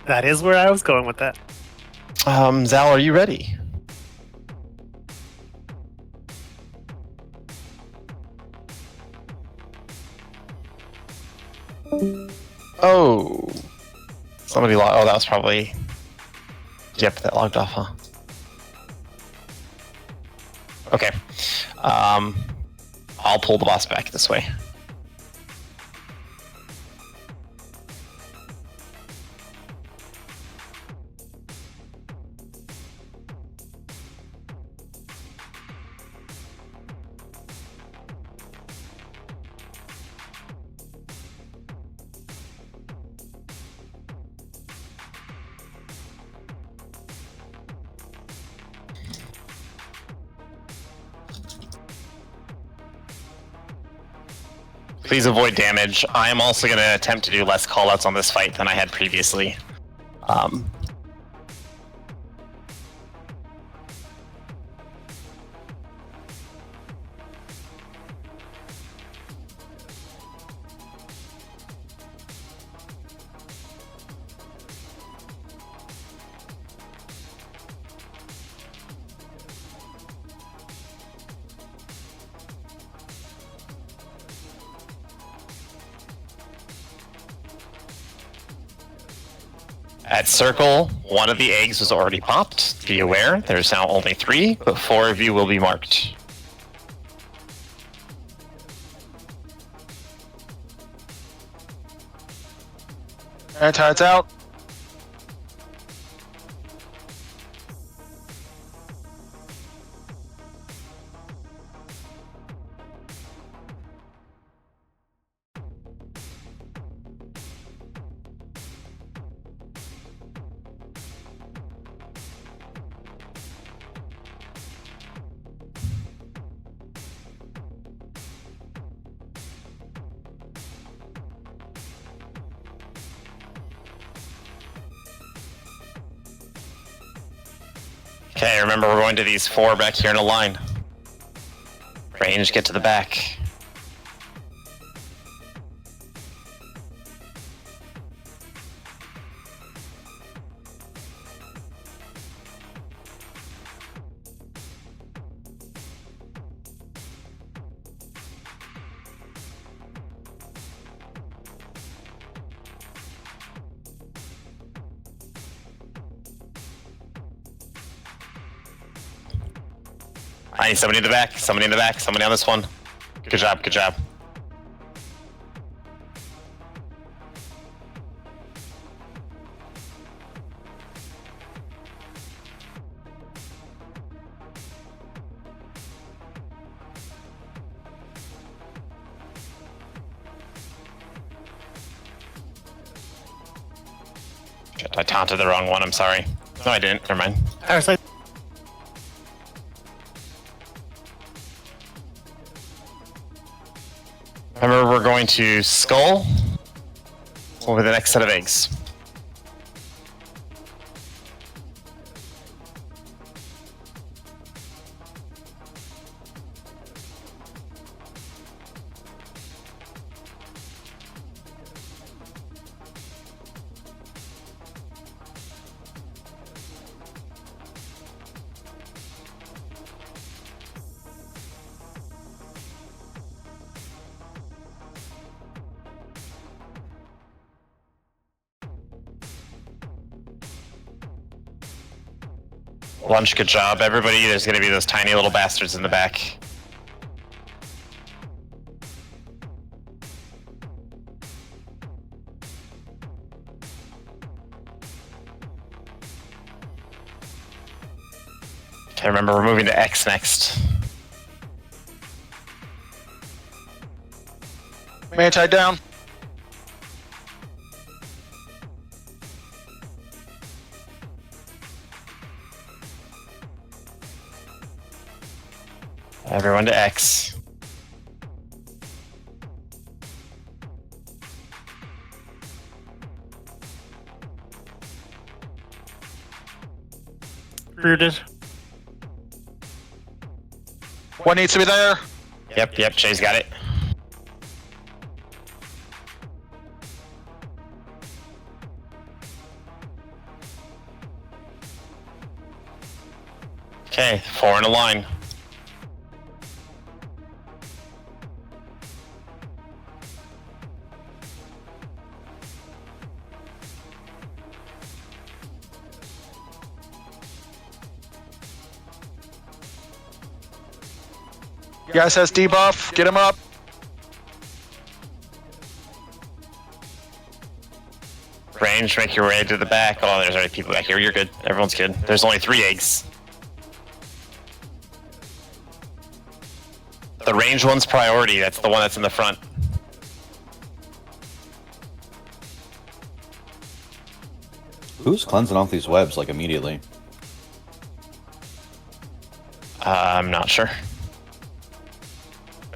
Speaker 7: That is where I was going with that.
Speaker 2: Zal, are you ready? Oh. Somebody logged. Oh, that was probably. Yep, that logged off, huh? Okay. I'll pull the boss back this way. Please avoid damage. I am also going to attempt to do less callouts on this fight than I had previously. At circle, one of the eggs was already popped. Be aware, there's now only 3, but 4 of you will be marked.
Speaker 5: Anti-it's out.
Speaker 2: Okay, remember we're going to these 4 back here in a line. Range, get to the back. I need somebody in the back, somebody in the back, somebody on this one. Good job, good job. Shit, I taunted the wrong one, I'm sorry. No, I didn't, never mind.
Speaker 7: I was like,
Speaker 2: Remember, we're going to skull over the next set of eggs. Lunch, good job, everybody. There's gonna be those tiny little bastards in the back. Okay, remember we're moving to X next.
Speaker 5: Manti down.
Speaker 2: Everyone to X.
Speaker 7: Rooted.
Speaker 5: What needs to be there?
Speaker 2: Yep, Shay's got it. Okay, 4 in a line.
Speaker 5: Guy says debuff. Get him up.
Speaker 2: Range, make your way to the back. Oh, there's already people back here. You're good. Everyone's good. There's only 3 eggs. The range one's priority. That's the one that's in the front.
Speaker 10: Who's cleansing off these webs like immediately?
Speaker 2: I'm not sure.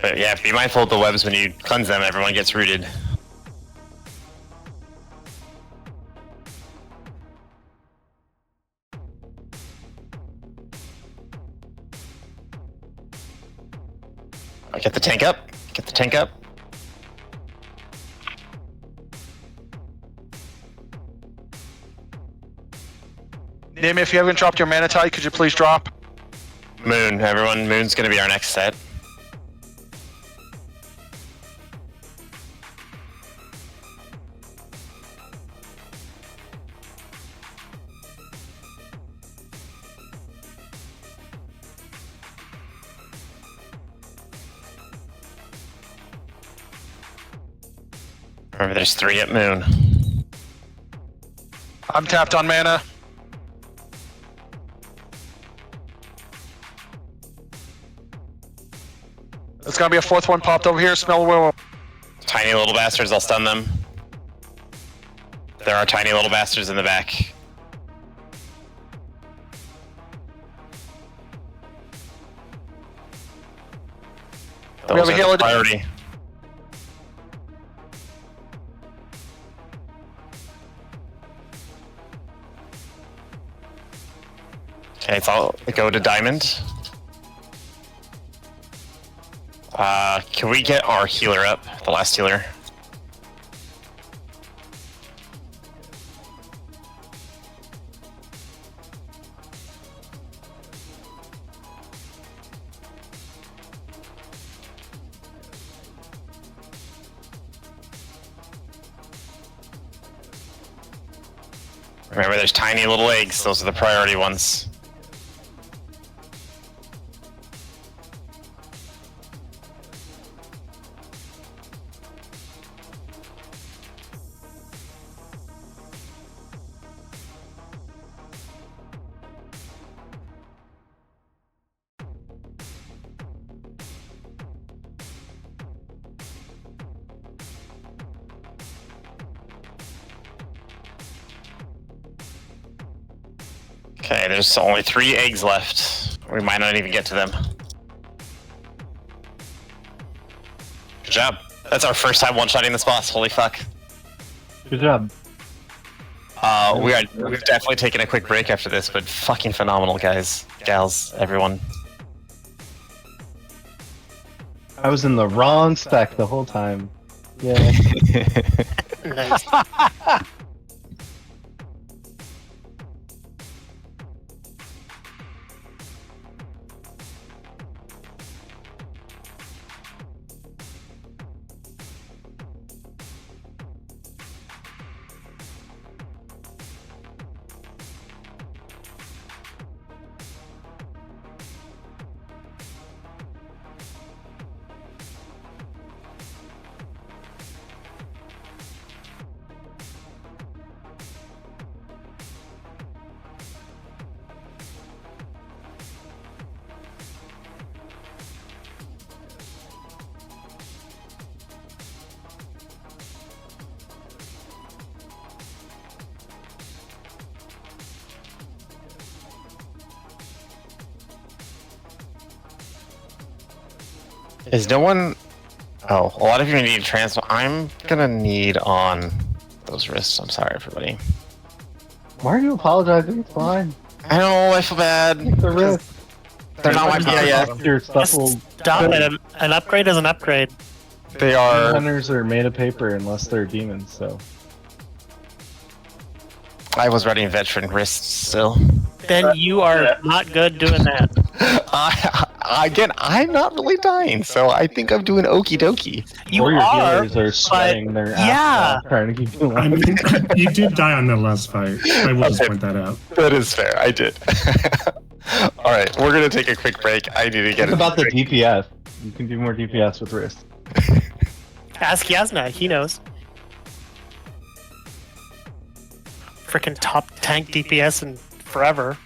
Speaker 2: But yeah, be mindful of the webs when you cleanse them. Everyone gets rooted. Get the tank up. Get the tank up.
Speaker 5: Nim, if you haven't dropped your mana tide, could you please drop?
Speaker 2: Moon, everyone. Moon's gonna be our next set. Remember, there's 3 at Moon.
Speaker 5: I'm tapped on mana. There's gonna be a 4th one popped over here. Smell will.
Speaker 2: Tiny little bastards, I'll stun them. There are tiny little bastards in the back.
Speaker 5: We have a
Speaker 2: Those are
Speaker 5: healer.
Speaker 2: the priority. Okay, it's all go to diamond. Can we get our healer up? The last healer. Remember, there's tiny little eggs. Those are the priority ones. Okay, there's only 3 eggs left. We might not even get to them. Good job. That's our first time one-shotting this boss. Holy fuck.
Speaker 1: Good job.
Speaker 2: We've definitely taken a quick break after this, but fucking phenomenal, guys, gals, everyone.
Speaker 1: I was in the wrong stack the whole time. Yeah.
Speaker 7: Nice.
Speaker 2: Is no one? Oh, a lot of you need transfer. I'm gonna need on those wrists. I'm sorry, everybody.
Speaker 1: Why are you apologizing? It's fine.
Speaker 2: I know. I feel bad.
Speaker 1: The wrist.
Speaker 2: They're not my PIS.
Speaker 1: Your stuff will.
Speaker 7: Stop it. An upgrade is an upgrade.
Speaker 2: They are.
Speaker 1: Hunters are made of paper unless they're demons. So.
Speaker 2: I was running veteran wrists still.
Speaker 7: Then you are not good doing that.
Speaker 2: Again, I'm not really dying, so I think I'm doing okie dokie.
Speaker 7: You
Speaker 1: or your
Speaker 7: are,
Speaker 1: healers are sweating their ass
Speaker 7: yeah.
Speaker 1: off trying to keep you
Speaker 11: I
Speaker 1: alive.
Speaker 11: mean, you did die on that last fight. I will just point that out.
Speaker 2: That is fair. I did. All right, we're gonna take a quick break. I need to get
Speaker 1: What about the DPS? You can do more DPS with wrist.
Speaker 7: Ask Yasna, he knows. Freaking top tank DPS in forever.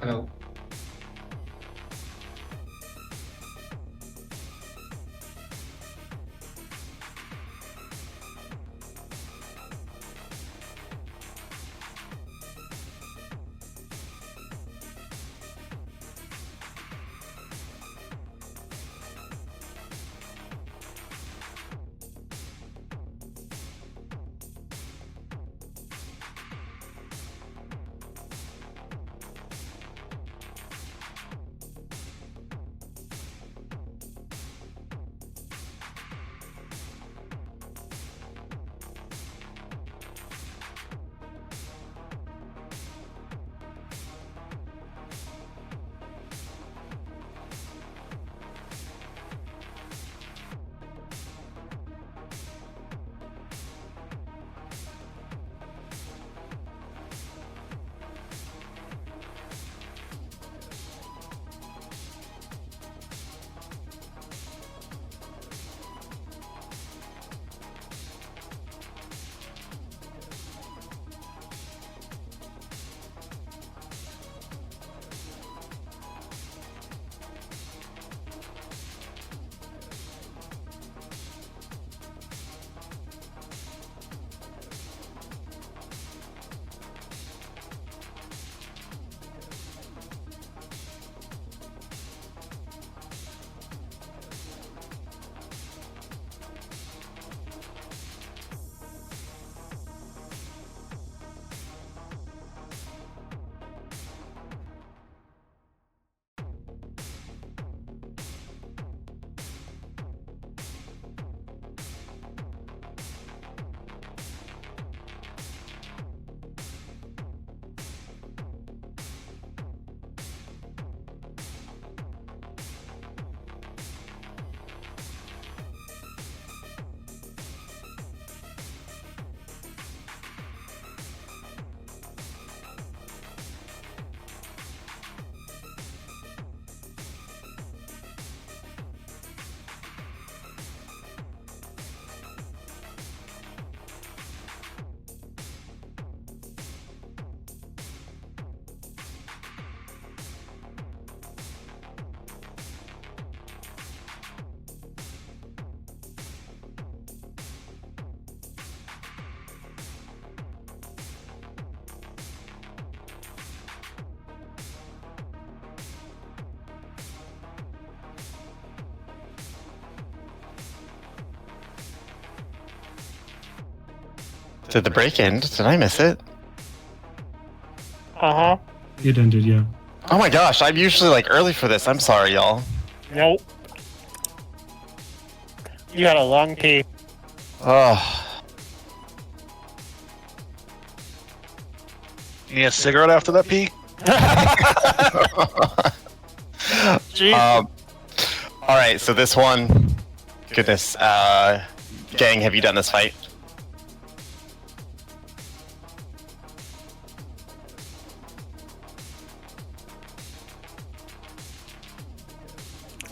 Speaker 11: Hello.
Speaker 2: Did the break end? Did I miss it?
Speaker 7: Uh-huh.
Speaker 11: It ended, yeah.
Speaker 2: Oh my gosh, I'm usually like early for this. I'm sorry, y'all.
Speaker 7: Nope. You had a long pee.
Speaker 2: Oh,
Speaker 5: You need a cigarette after that pee?
Speaker 7: Jeez.
Speaker 2: all right. So this one, goodness, gang, have you done this fight?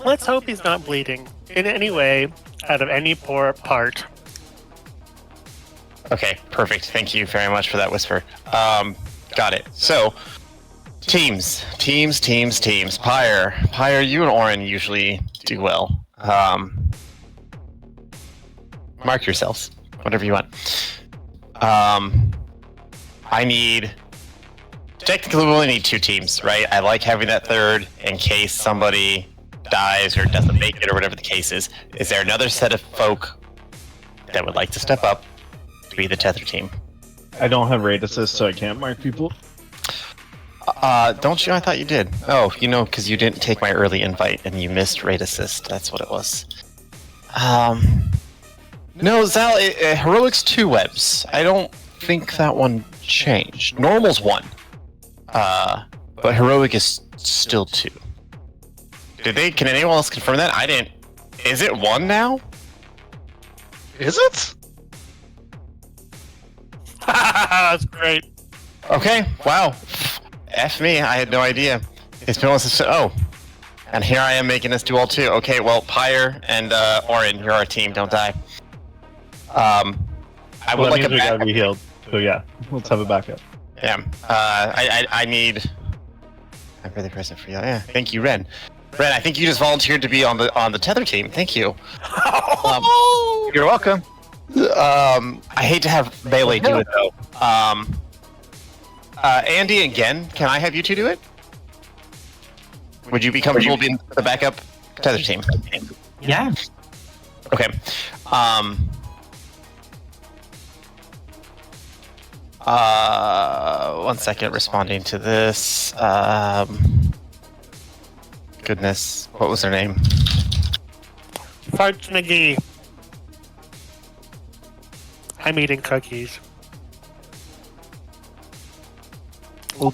Speaker 7: Let's hope he's not bleeding in any way out of any poor part.
Speaker 2: Okay, perfect. Thank you very much for that whisper. Got it. So, teams. Pyre, you and Orin usually do well. Mark yourselves, whatever you want. Technically, we only need 2 teams, right? I like having that third in case somebody dies or doesn't make it or whatever the case is. Is there another set of folk that would like to step up to be the tether team?
Speaker 1: I don't have raid assist, so I can't mark people.
Speaker 2: Don't you? I thought you did. Oh, you know, because you didn't take my early invite and you missed raid assist. That's what it was. No, Zal, Heroic's 2 webs. I don't think that one changed. Normal's 1. But Heroic is still 2. Can anyone else confirm that? I didn't. Is it 1 now?
Speaker 5: Is it?
Speaker 7: That's great.
Speaker 2: Okay, wow. F me, I had no idea. It's been oh. And here I am making us do all 2. Okay, well, Pyre and Orin, you're our team, don't die. I would like a
Speaker 1: we gotta
Speaker 2: backup.
Speaker 1: be healed. So yeah, let's have a backup.
Speaker 2: Yeah, I need... I'm really present for you. Yeah, thank you, Ren. Ren, I think you just volunteered to be on the tether team. Thank you.
Speaker 9: You're welcome.
Speaker 2: I hate to have Melee do it though. Andy and Gen, can I have you 2 do it? Would you be comfortable being the backup tether team?
Speaker 12: Yeah.
Speaker 2: Okay. One second, responding to this. Goodness, what was her name?
Speaker 7: Fart McGee. I'm eating cookies.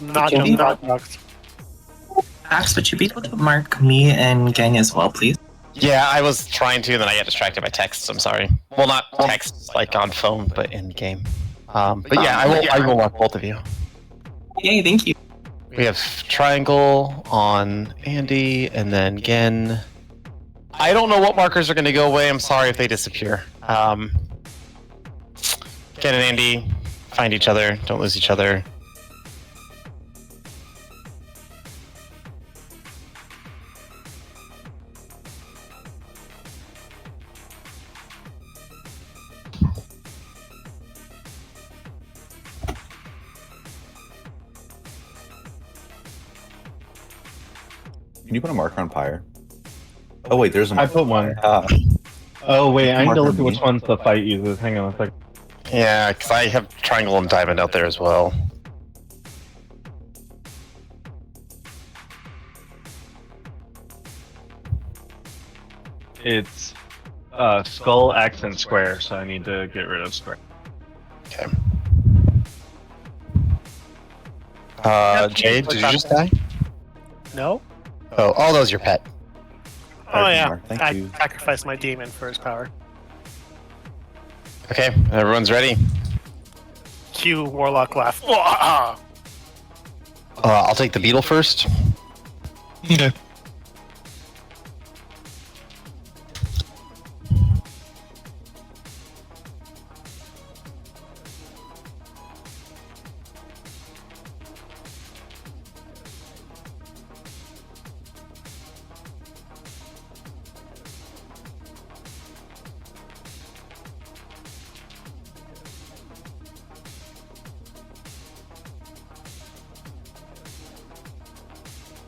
Speaker 7: Not box.
Speaker 12: Max, would you be able to mark me and gang as well, please?
Speaker 2: Yeah, I was trying to, and then I got distracted by texts. I'm sorry. Well, not texts like on phone, but in game. But yeah, I will mark both of you.
Speaker 12: Yay, thank you.
Speaker 2: We have triangle on Andy, and then Gen. I don't know what markers are going to go away. I'm sorry if they disappear. Gen and Andy, find each other. Don't lose each other.
Speaker 10: Can you put a marker on Pyre? Oh wait, there's a
Speaker 1: I
Speaker 10: marker.
Speaker 1: put one. Oh wait, I need to look at which ones the fight uses. Hang on a sec.
Speaker 2: Yeah, because I have triangle and diamond out there as well.
Speaker 1: It's skull, X, and square, so I need to get rid of square.
Speaker 2: Okay. Jade, did you just die?
Speaker 7: No?
Speaker 2: Oh, that was your pet.
Speaker 7: Oh yeah,
Speaker 10: Thank
Speaker 7: I
Speaker 10: you.
Speaker 7: sacrificed my demon for his power.
Speaker 2: Okay, everyone's ready.
Speaker 7: Cue Warlock laugh.
Speaker 2: I'll take the beetle first.
Speaker 8: Okay.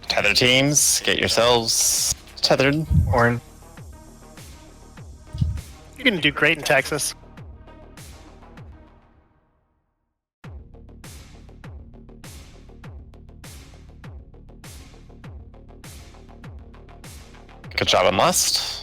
Speaker 2: Tether teams, get yourselves tethered.
Speaker 1: Orin.
Speaker 7: You're gonna do great in Texas.
Speaker 2: Good job on Lust.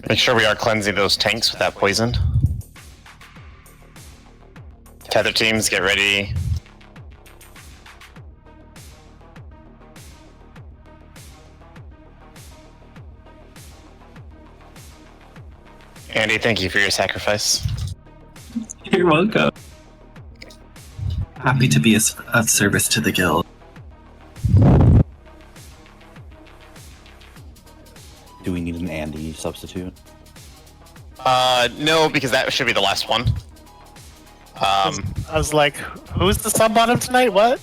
Speaker 2: Make sure we are cleansing those tanks with that poison. Tether teams, get ready. Andy, thank you for your sacrifice.
Speaker 12: You're welcome. Happy to be of service to the guild.
Speaker 10: Do we need an Andy substitute?
Speaker 2: No, because that should be the last one.
Speaker 7: I was like, who's the sub bottom tonight? What?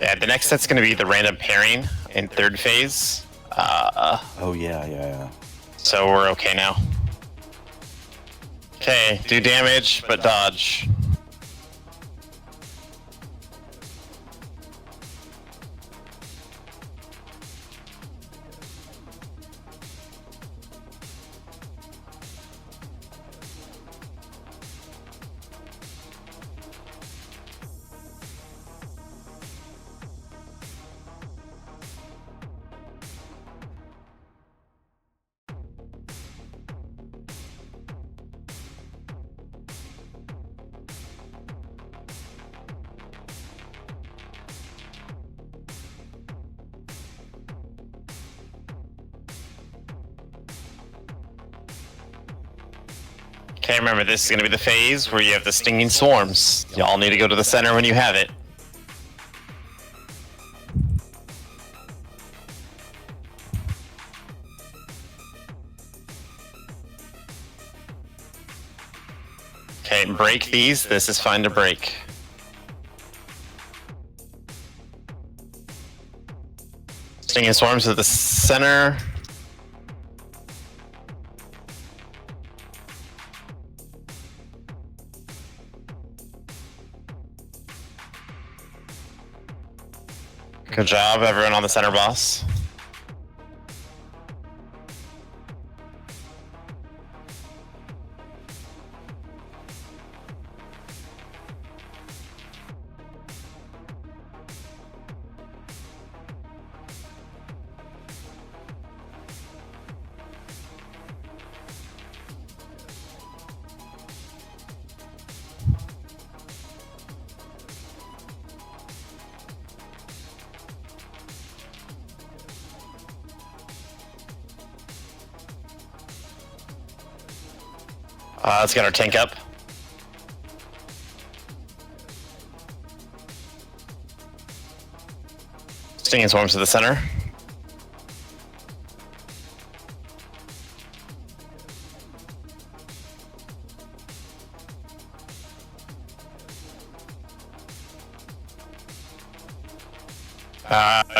Speaker 2: Yeah, the next set's going to be the random pairing in third phase.
Speaker 10: Oh yeah.
Speaker 2: So we're okay now. Okay, do damage, but dodge. Okay, remember, this is going to be the phase where you have the stinging swarms. Y'all need to go to the center when you have it. Okay, break these. This is fine to break. Stinging swarms at the center. Good job, everyone on the center boss. Let's get our tank up. Stinging swarms to the center.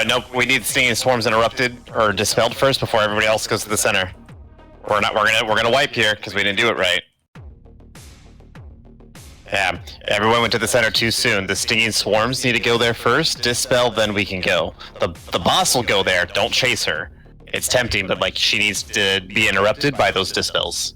Speaker 2: Nope, we need stinging swarms interrupted or dispelled first before everybody else goes to the center. We're gonna wipe here because we didn't do it right. Yeah, everyone went to the center too soon. The stinging swarms need to go there first. Dispel, then we can go. The boss will go there. Don't chase her. It's tempting, but like she needs to be interrupted by those dispels.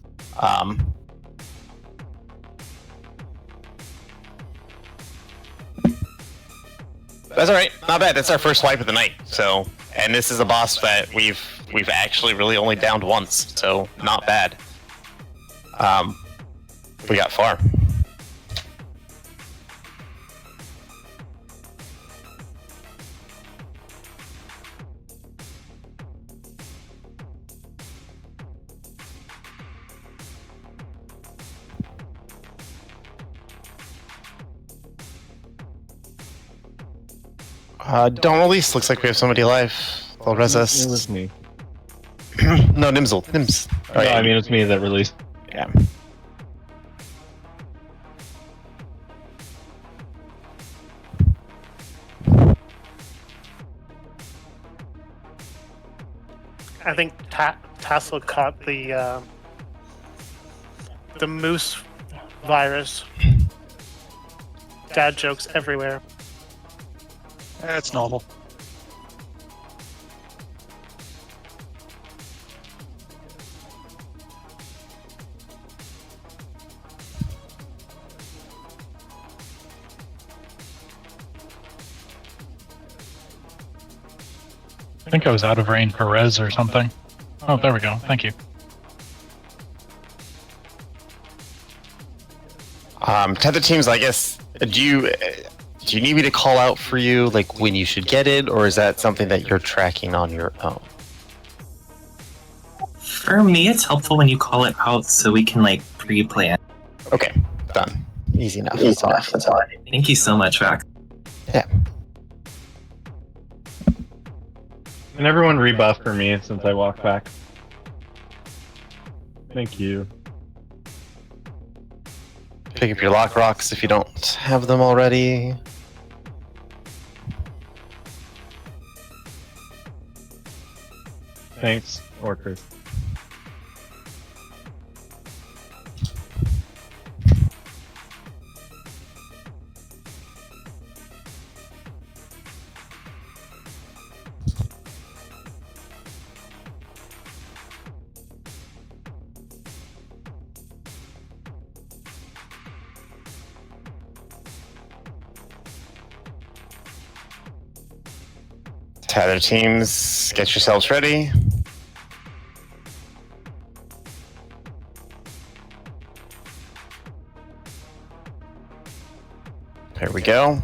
Speaker 2: That's all right. Not bad. That's our first wipe of the night. So, and this is a boss that we've actually really only downed once. So, not bad. We got far. Don't release. Looks like we have somebody alive. They'll res us.
Speaker 1: It was me.
Speaker 2: No, Nims.
Speaker 1: No, I mean, it's me that released.
Speaker 2: Yeah.
Speaker 7: I think Tassel caught the moose virus. Dad jokes everywhere.
Speaker 5: That's normal.
Speaker 8: I think I was out of range for res or something. Oh, there we go. Thank you.
Speaker 2: Tether teams, I guess. Do you need me to call out for you, like when you should get it, or is that something that you're tracking on your own?
Speaker 12: For me, it's helpful when you call it out so we can like pre-plan.
Speaker 2: Okay, done. Easy enough. That's all.
Speaker 12: Thank you so much, Rack.
Speaker 2: Yeah.
Speaker 1: And everyone rebuff for me since I walked back. Thank you.
Speaker 2: Pick up your lock rocks if you don't have them already.
Speaker 1: Thanks, Orcus.
Speaker 2: Tether teams, get yourselves ready. There we go.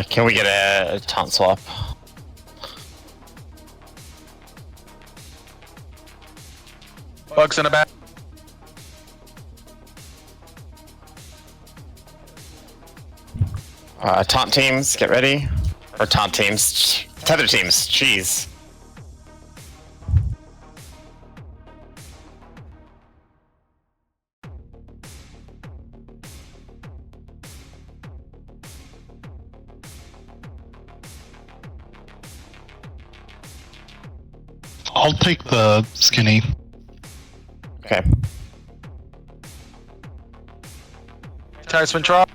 Speaker 2: Can we get a taunt swap?
Speaker 5: Bugs in the back.
Speaker 2: Taunt teams, get ready. Or taunt teams, tether teams, jeez.
Speaker 8: I'll take the skinny.
Speaker 2: Okay.
Speaker 5: Enticement drop.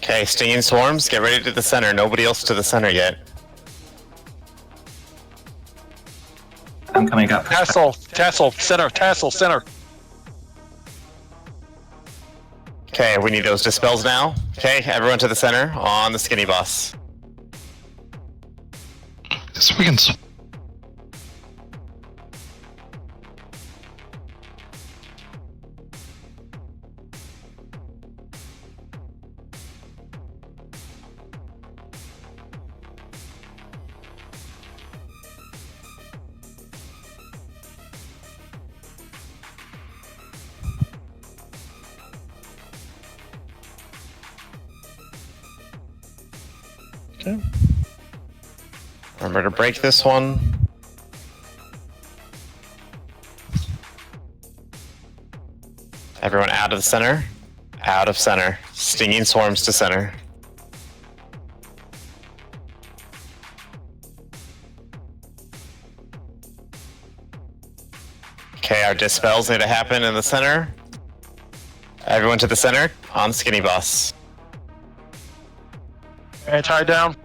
Speaker 2: Okay, stinging swarms, get ready to the center. Nobody else to the center yet.
Speaker 12: I'm coming up.
Speaker 5: Tassel, center.
Speaker 2: Okay, we need those dispels now. Okay, everyone to the center on the skinny boss.
Speaker 8: Yes, we can.
Speaker 2: Okay. Remember to break this one. Everyone out of the center. Out of center. Stinging swarms to center. Okay, our dispels need to happen in the center. Everyone to the center on skinny boss.
Speaker 5: Anti down.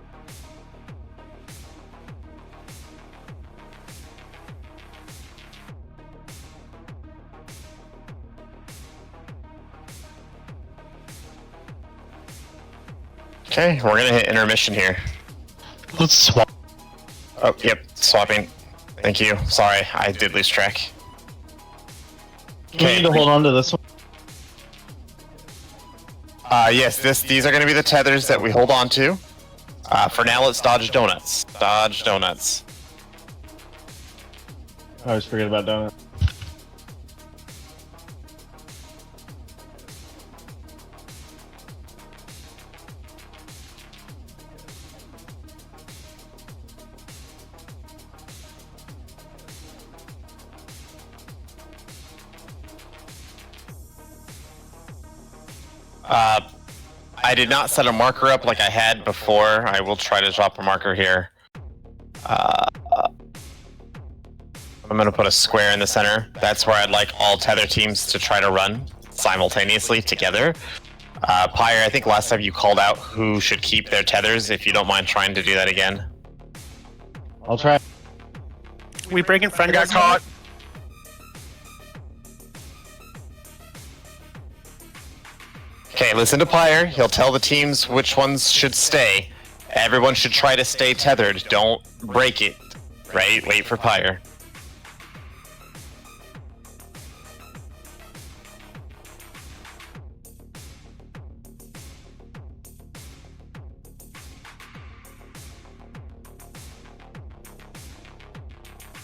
Speaker 2: Okay, we're gonna hit intermission here.
Speaker 8: Let's swap.
Speaker 2: Oh, yep, swapping. Thank you. Sorry, I did lose track.
Speaker 1: We need to hold on to this one.
Speaker 2: Yes, these are going to be the tethers that we hold on to. For now, let's dodge donuts. Dodge donuts.
Speaker 1: I always forget about donut.
Speaker 2: I did not set a marker up like I had before. I will try to drop a marker here. I'm going to put a square in the center. That's where I'd like all tether teams to try to run simultaneously together. Pyre, I think last time you called out who should keep their tethers. If you don't mind trying to do that again.
Speaker 1: I'll try.
Speaker 7: We breaking friend
Speaker 5: I got caught.
Speaker 2: Okay, listen to Pyre. He'll tell the teams which ones should stay. Everyone should try to stay tethered. Don't break it. Right? Wait for Pyre.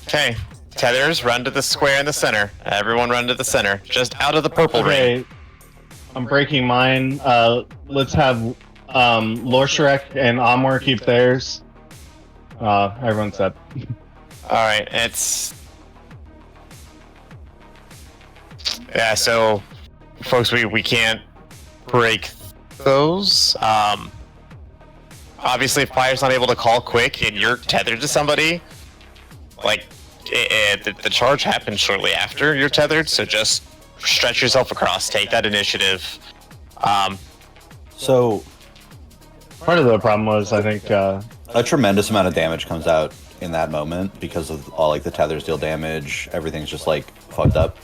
Speaker 2: Okay, tethers, run to the square in the center. Everyone run to the center. Just out of the purple ring.
Speaker 1: I'm breaking mine. Let's have Lorsharek and Amor keep theirs. Everyone said.
Speaker 2: Alright, it's... Yeah, so... Folks, we can't break those. Obviously, if Pyre's not able to call quick and you're tethered to somebody, like, the charge happens shortly after you're tethered, so just stretch yourself across, take that initiative.
Speaker 10: So
Speaker 1: part of the problem was, I think,
Speaker 10: a tremendous amount of damage comes out in that moment because of all like the tethers deal damage. Everything's just like fucked up.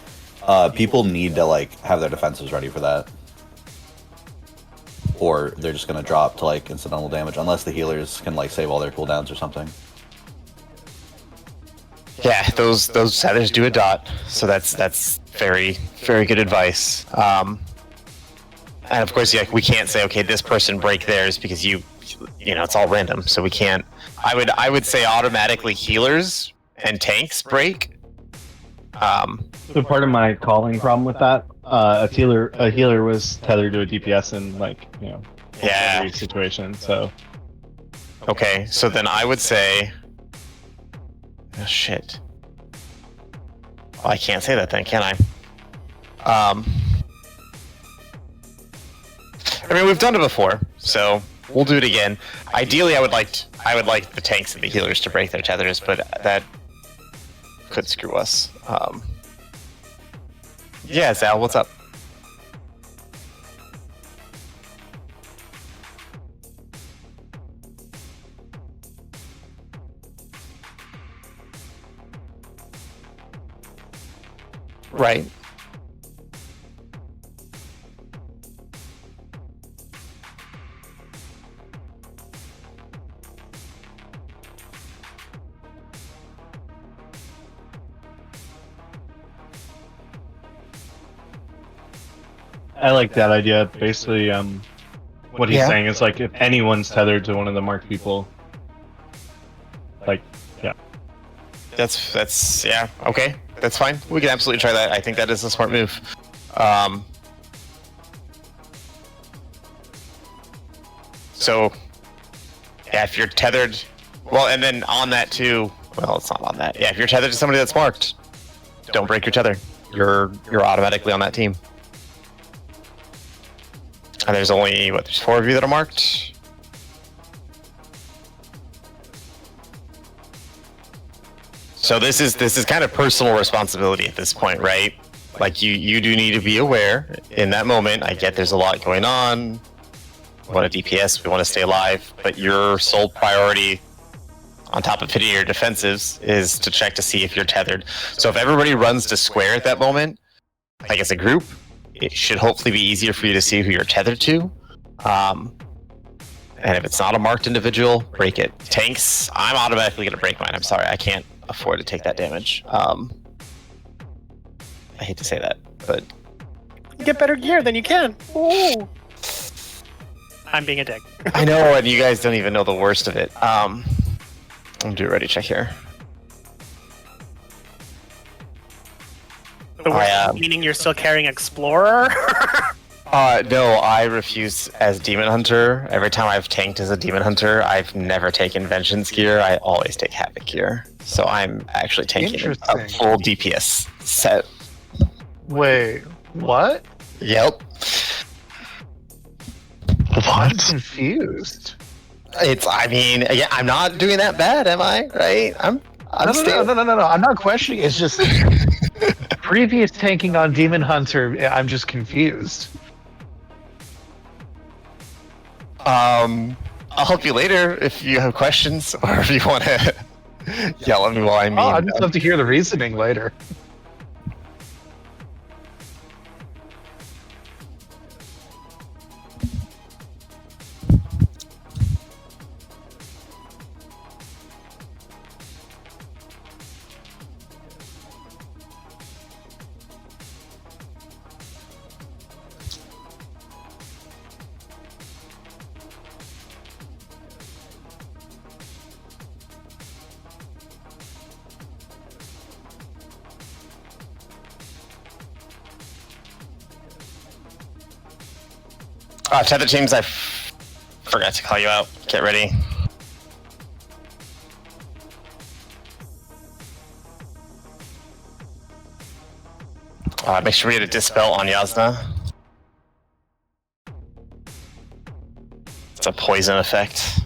Speaker 10: People need to like have their defenses ready for that, or they're just gonna drop to like incidental damage unless the healers can like save all their cooldowns or something.
Speaker 2: Yeah, those tethers do a dot, so that's very, very good advice. And of course, yeah, we can't say, okay, this person break theirs because you know, it's all random, so we can't. I would say automatically healers and tanks break.
Speaker 1: So part of my calling problem with that, a healer was tethered to a DPS in like, you know, every situation. So
Speaker 2: okay, so then I would say, oh shit. Well, I can't say that then, can I? I mean, we've done it before, so we'll do it again. Ideally, I would like the tanks and the healers to break their tethers, but that could screw us. Yeah, Zal, what's up? Right.
Speaker 1: I like that idea. Basically, what he's saying is like if anyone's tethered to one of the marked people, like, yeah.
Speaker 2: That's yeah, okay. That's fine. We can absolutely try that. I think that is a smart move. So yeah, if you're tethered, well, and then on that too, well, it's not on that. Yeah, if you're tethered to somebody that's marked, don't break your tether. You're automatically on that team. And there's only there's 4 of you that are marked. So this is kind of personal responsibility at this point, right? Like you do need to be aware in that moment. I get there's a lot going on. We want to DPS, we want to stay alive, but your sole priority on top of hitting your defensives is to check to see if you're tethered. So if everybody runs to square at that moment, like as a group, it should hopefully be easier for you to see who you're tethered to. And if it's not a marked individual, break it. Tanks, I'm automatically going to break mine. I'm sorry, I can't afford to take that damage. I hate to say that, but...
Speaker 7: Get better gear than you can. Ooh. I'm being a dick.
Speaker 2: I know, and you guys don't even know the worst of it. I'm do a ready check here.
Speaker 7: Meaning you're still carrying Explorer?
Speaker 2: No, I refuse as Demon Hunter. Every time I've tanked as a Demon Hunter, I've never taken Vengeance gear. I always take Havoc gear. So I'm actually taking a full DPS set.
Speaker 9: Wait, what?
Speaker 2: Yep.
Speaker 9: I'm confused.
Speaker 2: I mean, yeah, I'm not doing that bad, am I? Right? I'm
Speaker 9: No. I'm not questioning. It's just previous tanking on Demon Hunter. I'm just confused.
Speaker 2: I'll help you later if you have questions or if you want to yell at me while I mean.
Speaker 9: I'd just love to hear the reasoning later.
Speaker 2: Tether teams, I forgot to call you out. Get ready. Make sure we get a dispel on Yasna. It's a poison effect.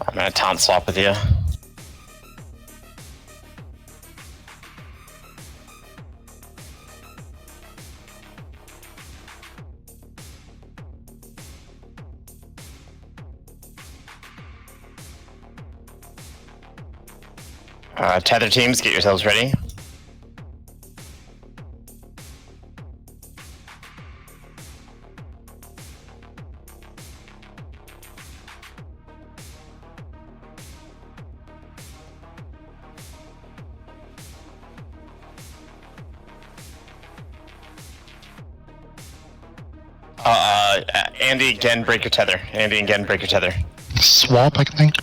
Speaker 2: I'm gonna taunt swap with you. Tether teams, get yourselves ready. Andy, again, break your tether. Andy, again, break your tether.
Speaker 8: Swap, I think.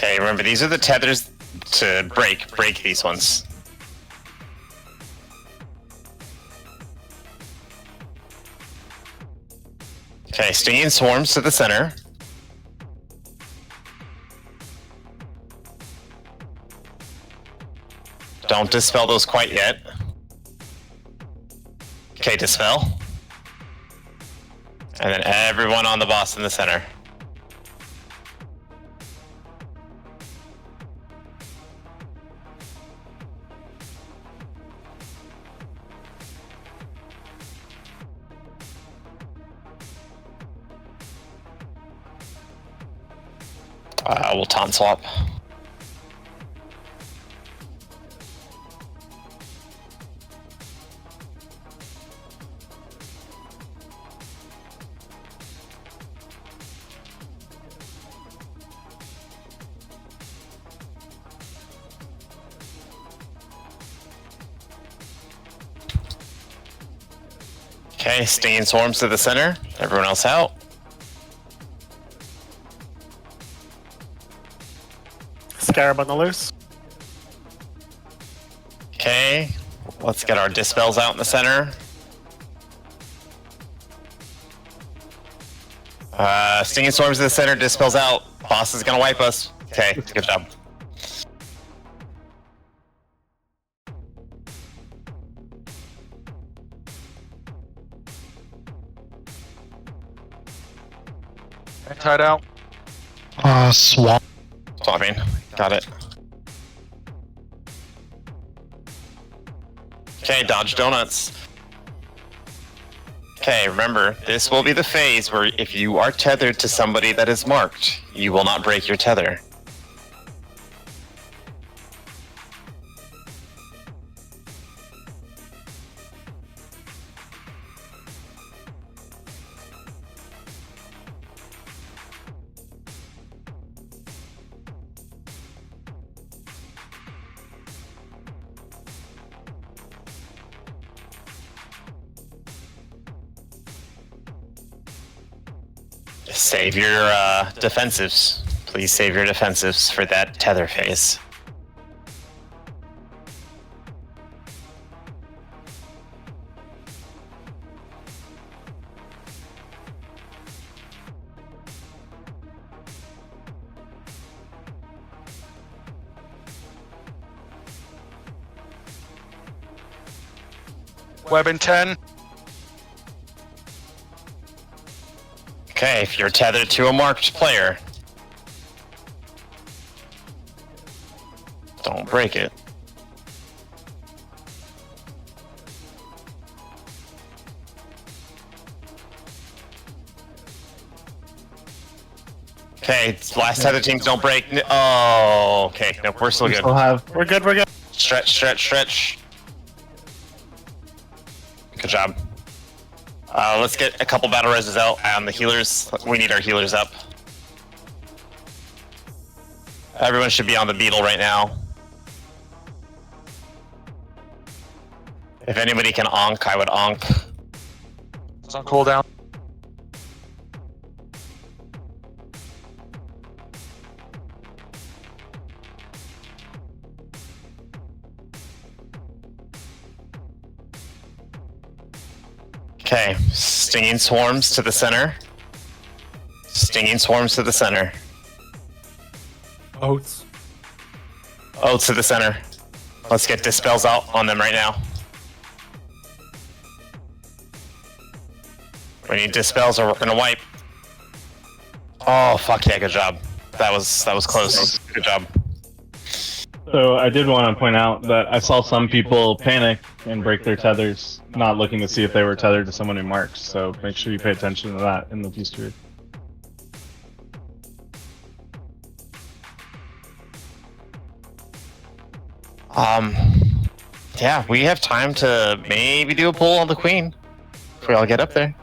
Speaker 2: Okay, remember these are the tethers to break these ones. Okay, stinging swarms to the center. Don't dispel those quite yet. Okay, dispel. And then everyone on the boss in the center. We'll taunt swap. Okay, stinging swarms to the center. Everyone else out.
Speaker 7: Scarab on the loose.
Speaker 2: Okay, let's get our dispels out in the center. Stinging swarms to the center, dispels out. Boss is gonna wipe us. Okay, good job.
Speaker 5: Tied out.
Speaker 8: Swap.
Speaker 2: Swapping. Got it. Okay, dodge donuts. Okay, remember, this will be the phase where if you are tethered to somebody that is marked, you will not break your tether. Save your defensives. Please save your defensives for that tether phase.
Speaker 5: Weapon 10.
Speaker 2: Okay, if you're tethered to a marked player, don't break it. Okay, last tether teams don't break. Oh, okay. Nope, we're still good.
Speaker 7: We're good, we're good.
Speaker 2: Stretch, stretch, stretch. Good job. Let's get a couple battle reses out and the healers. We need our healers up. Everyone should be on the beetle right now. If anybody can onk, I would onk.
Speaker 5: It's on cooldown.
Speaker 2: Okay, stinging swarms to the center. Stinging swarms to the center.
Speaker 11: Oats.
Speaker 2: Oats to the center. Let's get dispels out on them right now. We need dispels or we're gonna wipe. Oh fuck yeah, good job. That was close. Good job.
Speaker 1: So I did want to point out that I saw some people panic and break their tethers, not looking to see if they were tethered to someone who marks. So make sure you pay attention to that in the future.
Speaker 2: Yeah, we have time to maybe do a pull on the queen if we all get up there.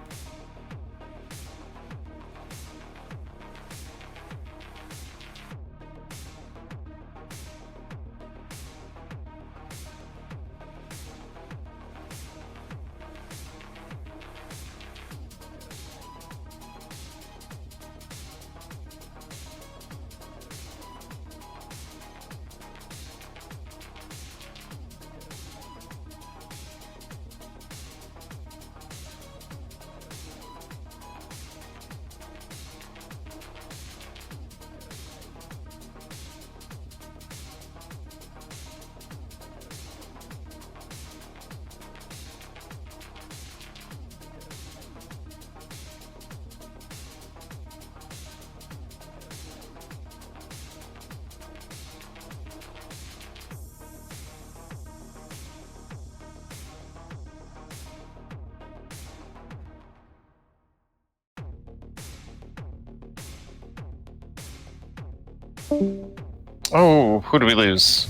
Speaker 2: Oh, who do we lose?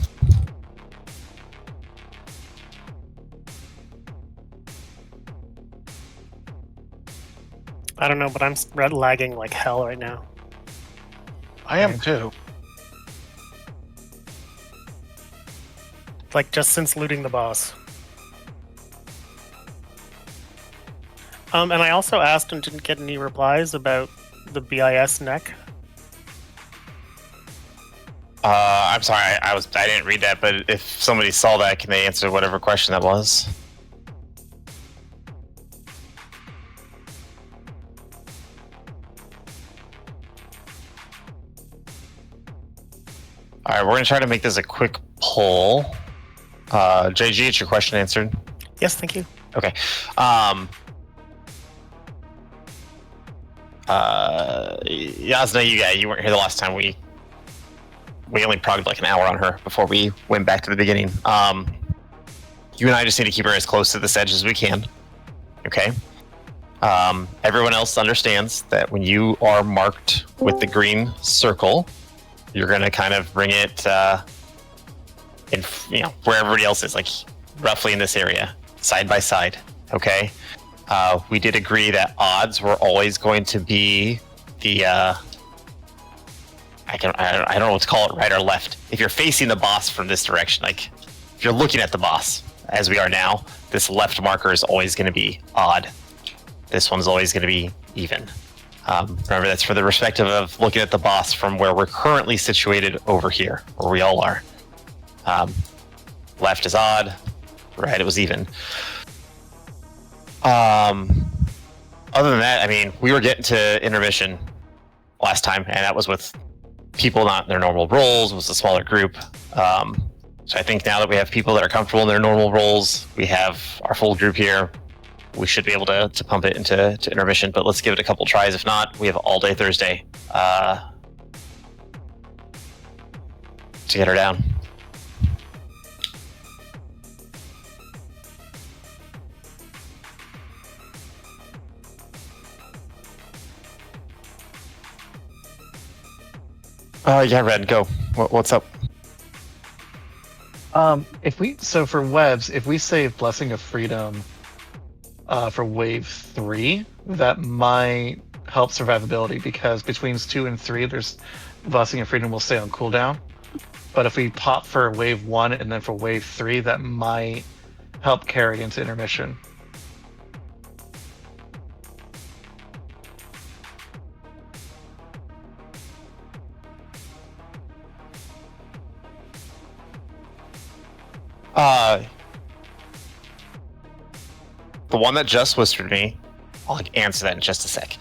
Speaker 7: I don't know, but I'm lagging like hell right now.
Speaker 5: I am too.
Speaker 7: Like just since looting the boss. And I also asked and didn't get any replies about the BIS neck.
Speaker 2: I'm sorry, I didn't read that, but if somebody saw that, can they answer whatever question that was? All right, we're gonna try to make this a quick poll. JG, it's your question answered.
Speaker 7: Yes, thank you.
Speaker 2: Okay. Yasna, you weren't here the last time. We only progged like an hour on her before we went back to the beginning. You and I just need to keep her as close to this edge as we can. Okay. Everyone else understands that when you are marked with the green circle, you're gonna kind of bring it in, where everybody else is, like roughly in this area, side by side. Okay. We did agree that odds were always going to be the I don't know what to call it, right or left. If you're facing the boss from this direction, like if you're looking at the boss as we are now, this left marker is always going to be odd. This one's always going to be even. Remember, that's for the perspective of looking at the boss from where we're currently situated over here, where we all are. Left is odd, right, it was even. Other than that, I mean, we were getting to intermission last time, and that was with people not in their normal roles. It was a smaller group. So I think now that we have people that are comfortable in their normal roles, we have our full group here. We should be able to pump it into intermission, but let's give it a couple tries. If not, we have all day Thursday to get her down. Yeah, Red, go. What's up?
Speaker 9: For webs, if we save Blessing of Freedom for wave 3, that might help survivability, because between 2 and 3, there's Blessing of Freedom will stay on cooldown. But if we pop for wave 1 and then for wave 3, that might help carry into intermission.
Speaker 2: The one that just whispered me, I'll answer that in just a sec.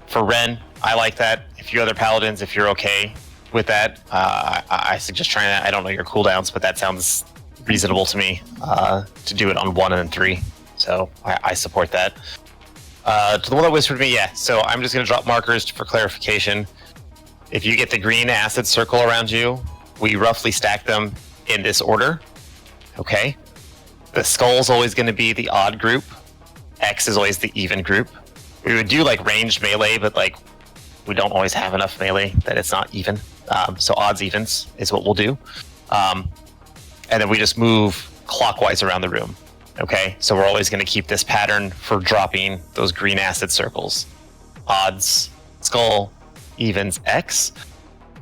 Speaker 2: For Ren, I like that. If you other paladins, if you're okay with that, I suggest trying that. I don't know your cooldowns, but that sounds reasonable to me to do it on 1 and 3. So I support that. To the one that whispered me, yeah. So I'm just going to drop markers for clarification. If you get the green acid circle around you, we roughly stack them in this order. Okay. The skull's always going to be the odd group. X is always the even group. We would do like ranged melee, but like we don't always have enough melee that it's not even. So odds evens is what we'll do. And then we just move clockwise around the room. Okay, so we're always going to keep this pattern for dropping those green acid circles. Odds, skull, evens, X.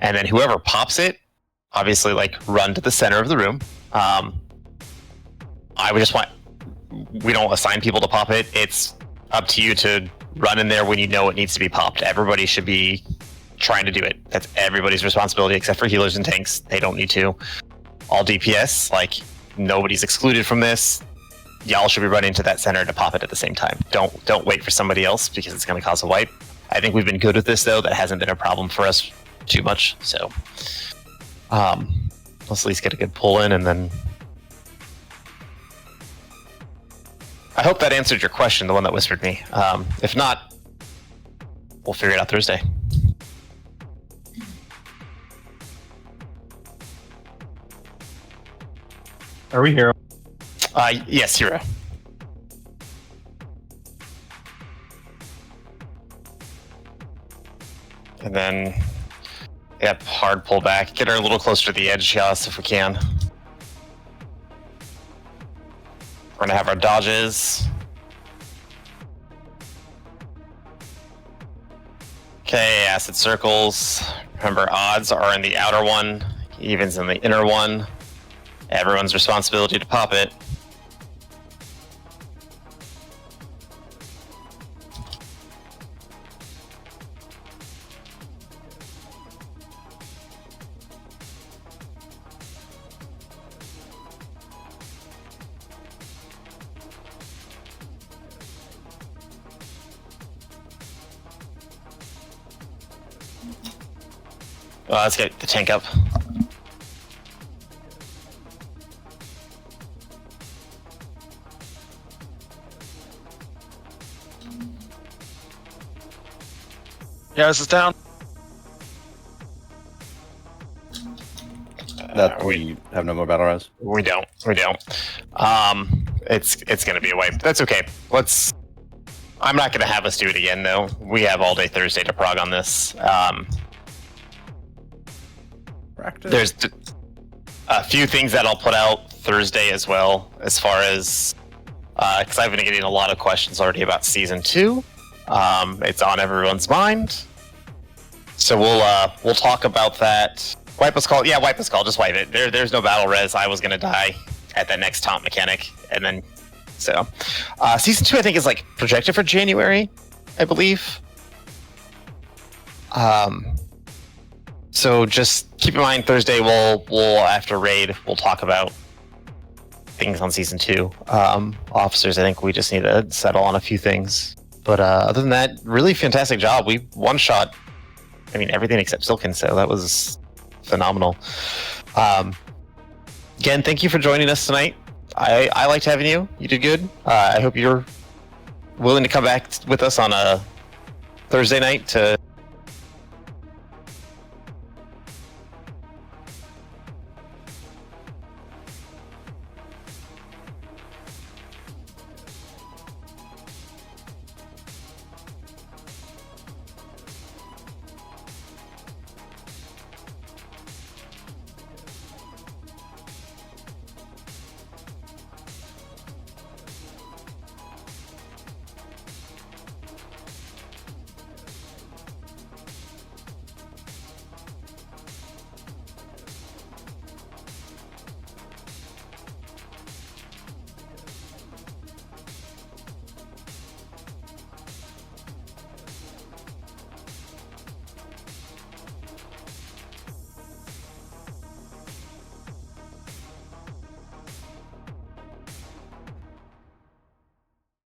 Speaker 2: And then whoever pops it, obviously like run to the center of the room. I would just we don't assign people to pop it. It's up to you to run in there when you know it needs to be popped. Everybody should be trying to do it. That's everybody's responsibility except for healers and tanks. They don't need to. All DPS, like nobody's excluded from this. Y'all should be running to that center to pop it at the same time. Don't wait for somebody else because it's going to cause a wipe. I think we've been good with this though. That hasn't been a problem for us too much. So let's at least get a good pull in, and then I hope that answered your question, the one that whispered me. If not, we'll figure it out Thursday.
Speaker 1: Are we here?
Speaker 2: Yes, hero. And then Yep, hard pull back. Get her a little closer to the edge, yes, if we can. We're gonna have our dodges. Okay, acid circles. Remember, odds are in the outer one, evens in the inner one. Everyone's responsibility to pop it. Let's get the tank up.
Speaker 5: Yeah, this is down.
Speaker 10: That we have no more battle res.
Speaker 2: We don't. It's gonna be a wipe. That's okay. I'm not gonna have us do it again though. We have all day Thursday to prog on this. There's a few things that I'll put out Thursday as well, as far as because I've been getting a lot of questions already about season 2. It's on everyone's mind, so we'll talk about that. Wipe us call, yeah, wipe us call. Just wipe it. There's no battle res. I was gonna die at that next taunt mechanic, and then so season 2 I think is like projected for January, I believe. So just keep in mind Thursday we'll after raid we'll talk about things on season 2. Officers, I think we just need to settle on a few things. But other than that, really fantastic job. We one-shot, I mean, everything except Silken, so that was phenomenal. Again, thank you for joining us tonight. I liked having you. You did good. I hope you're willing to come back with us on a Thursday night to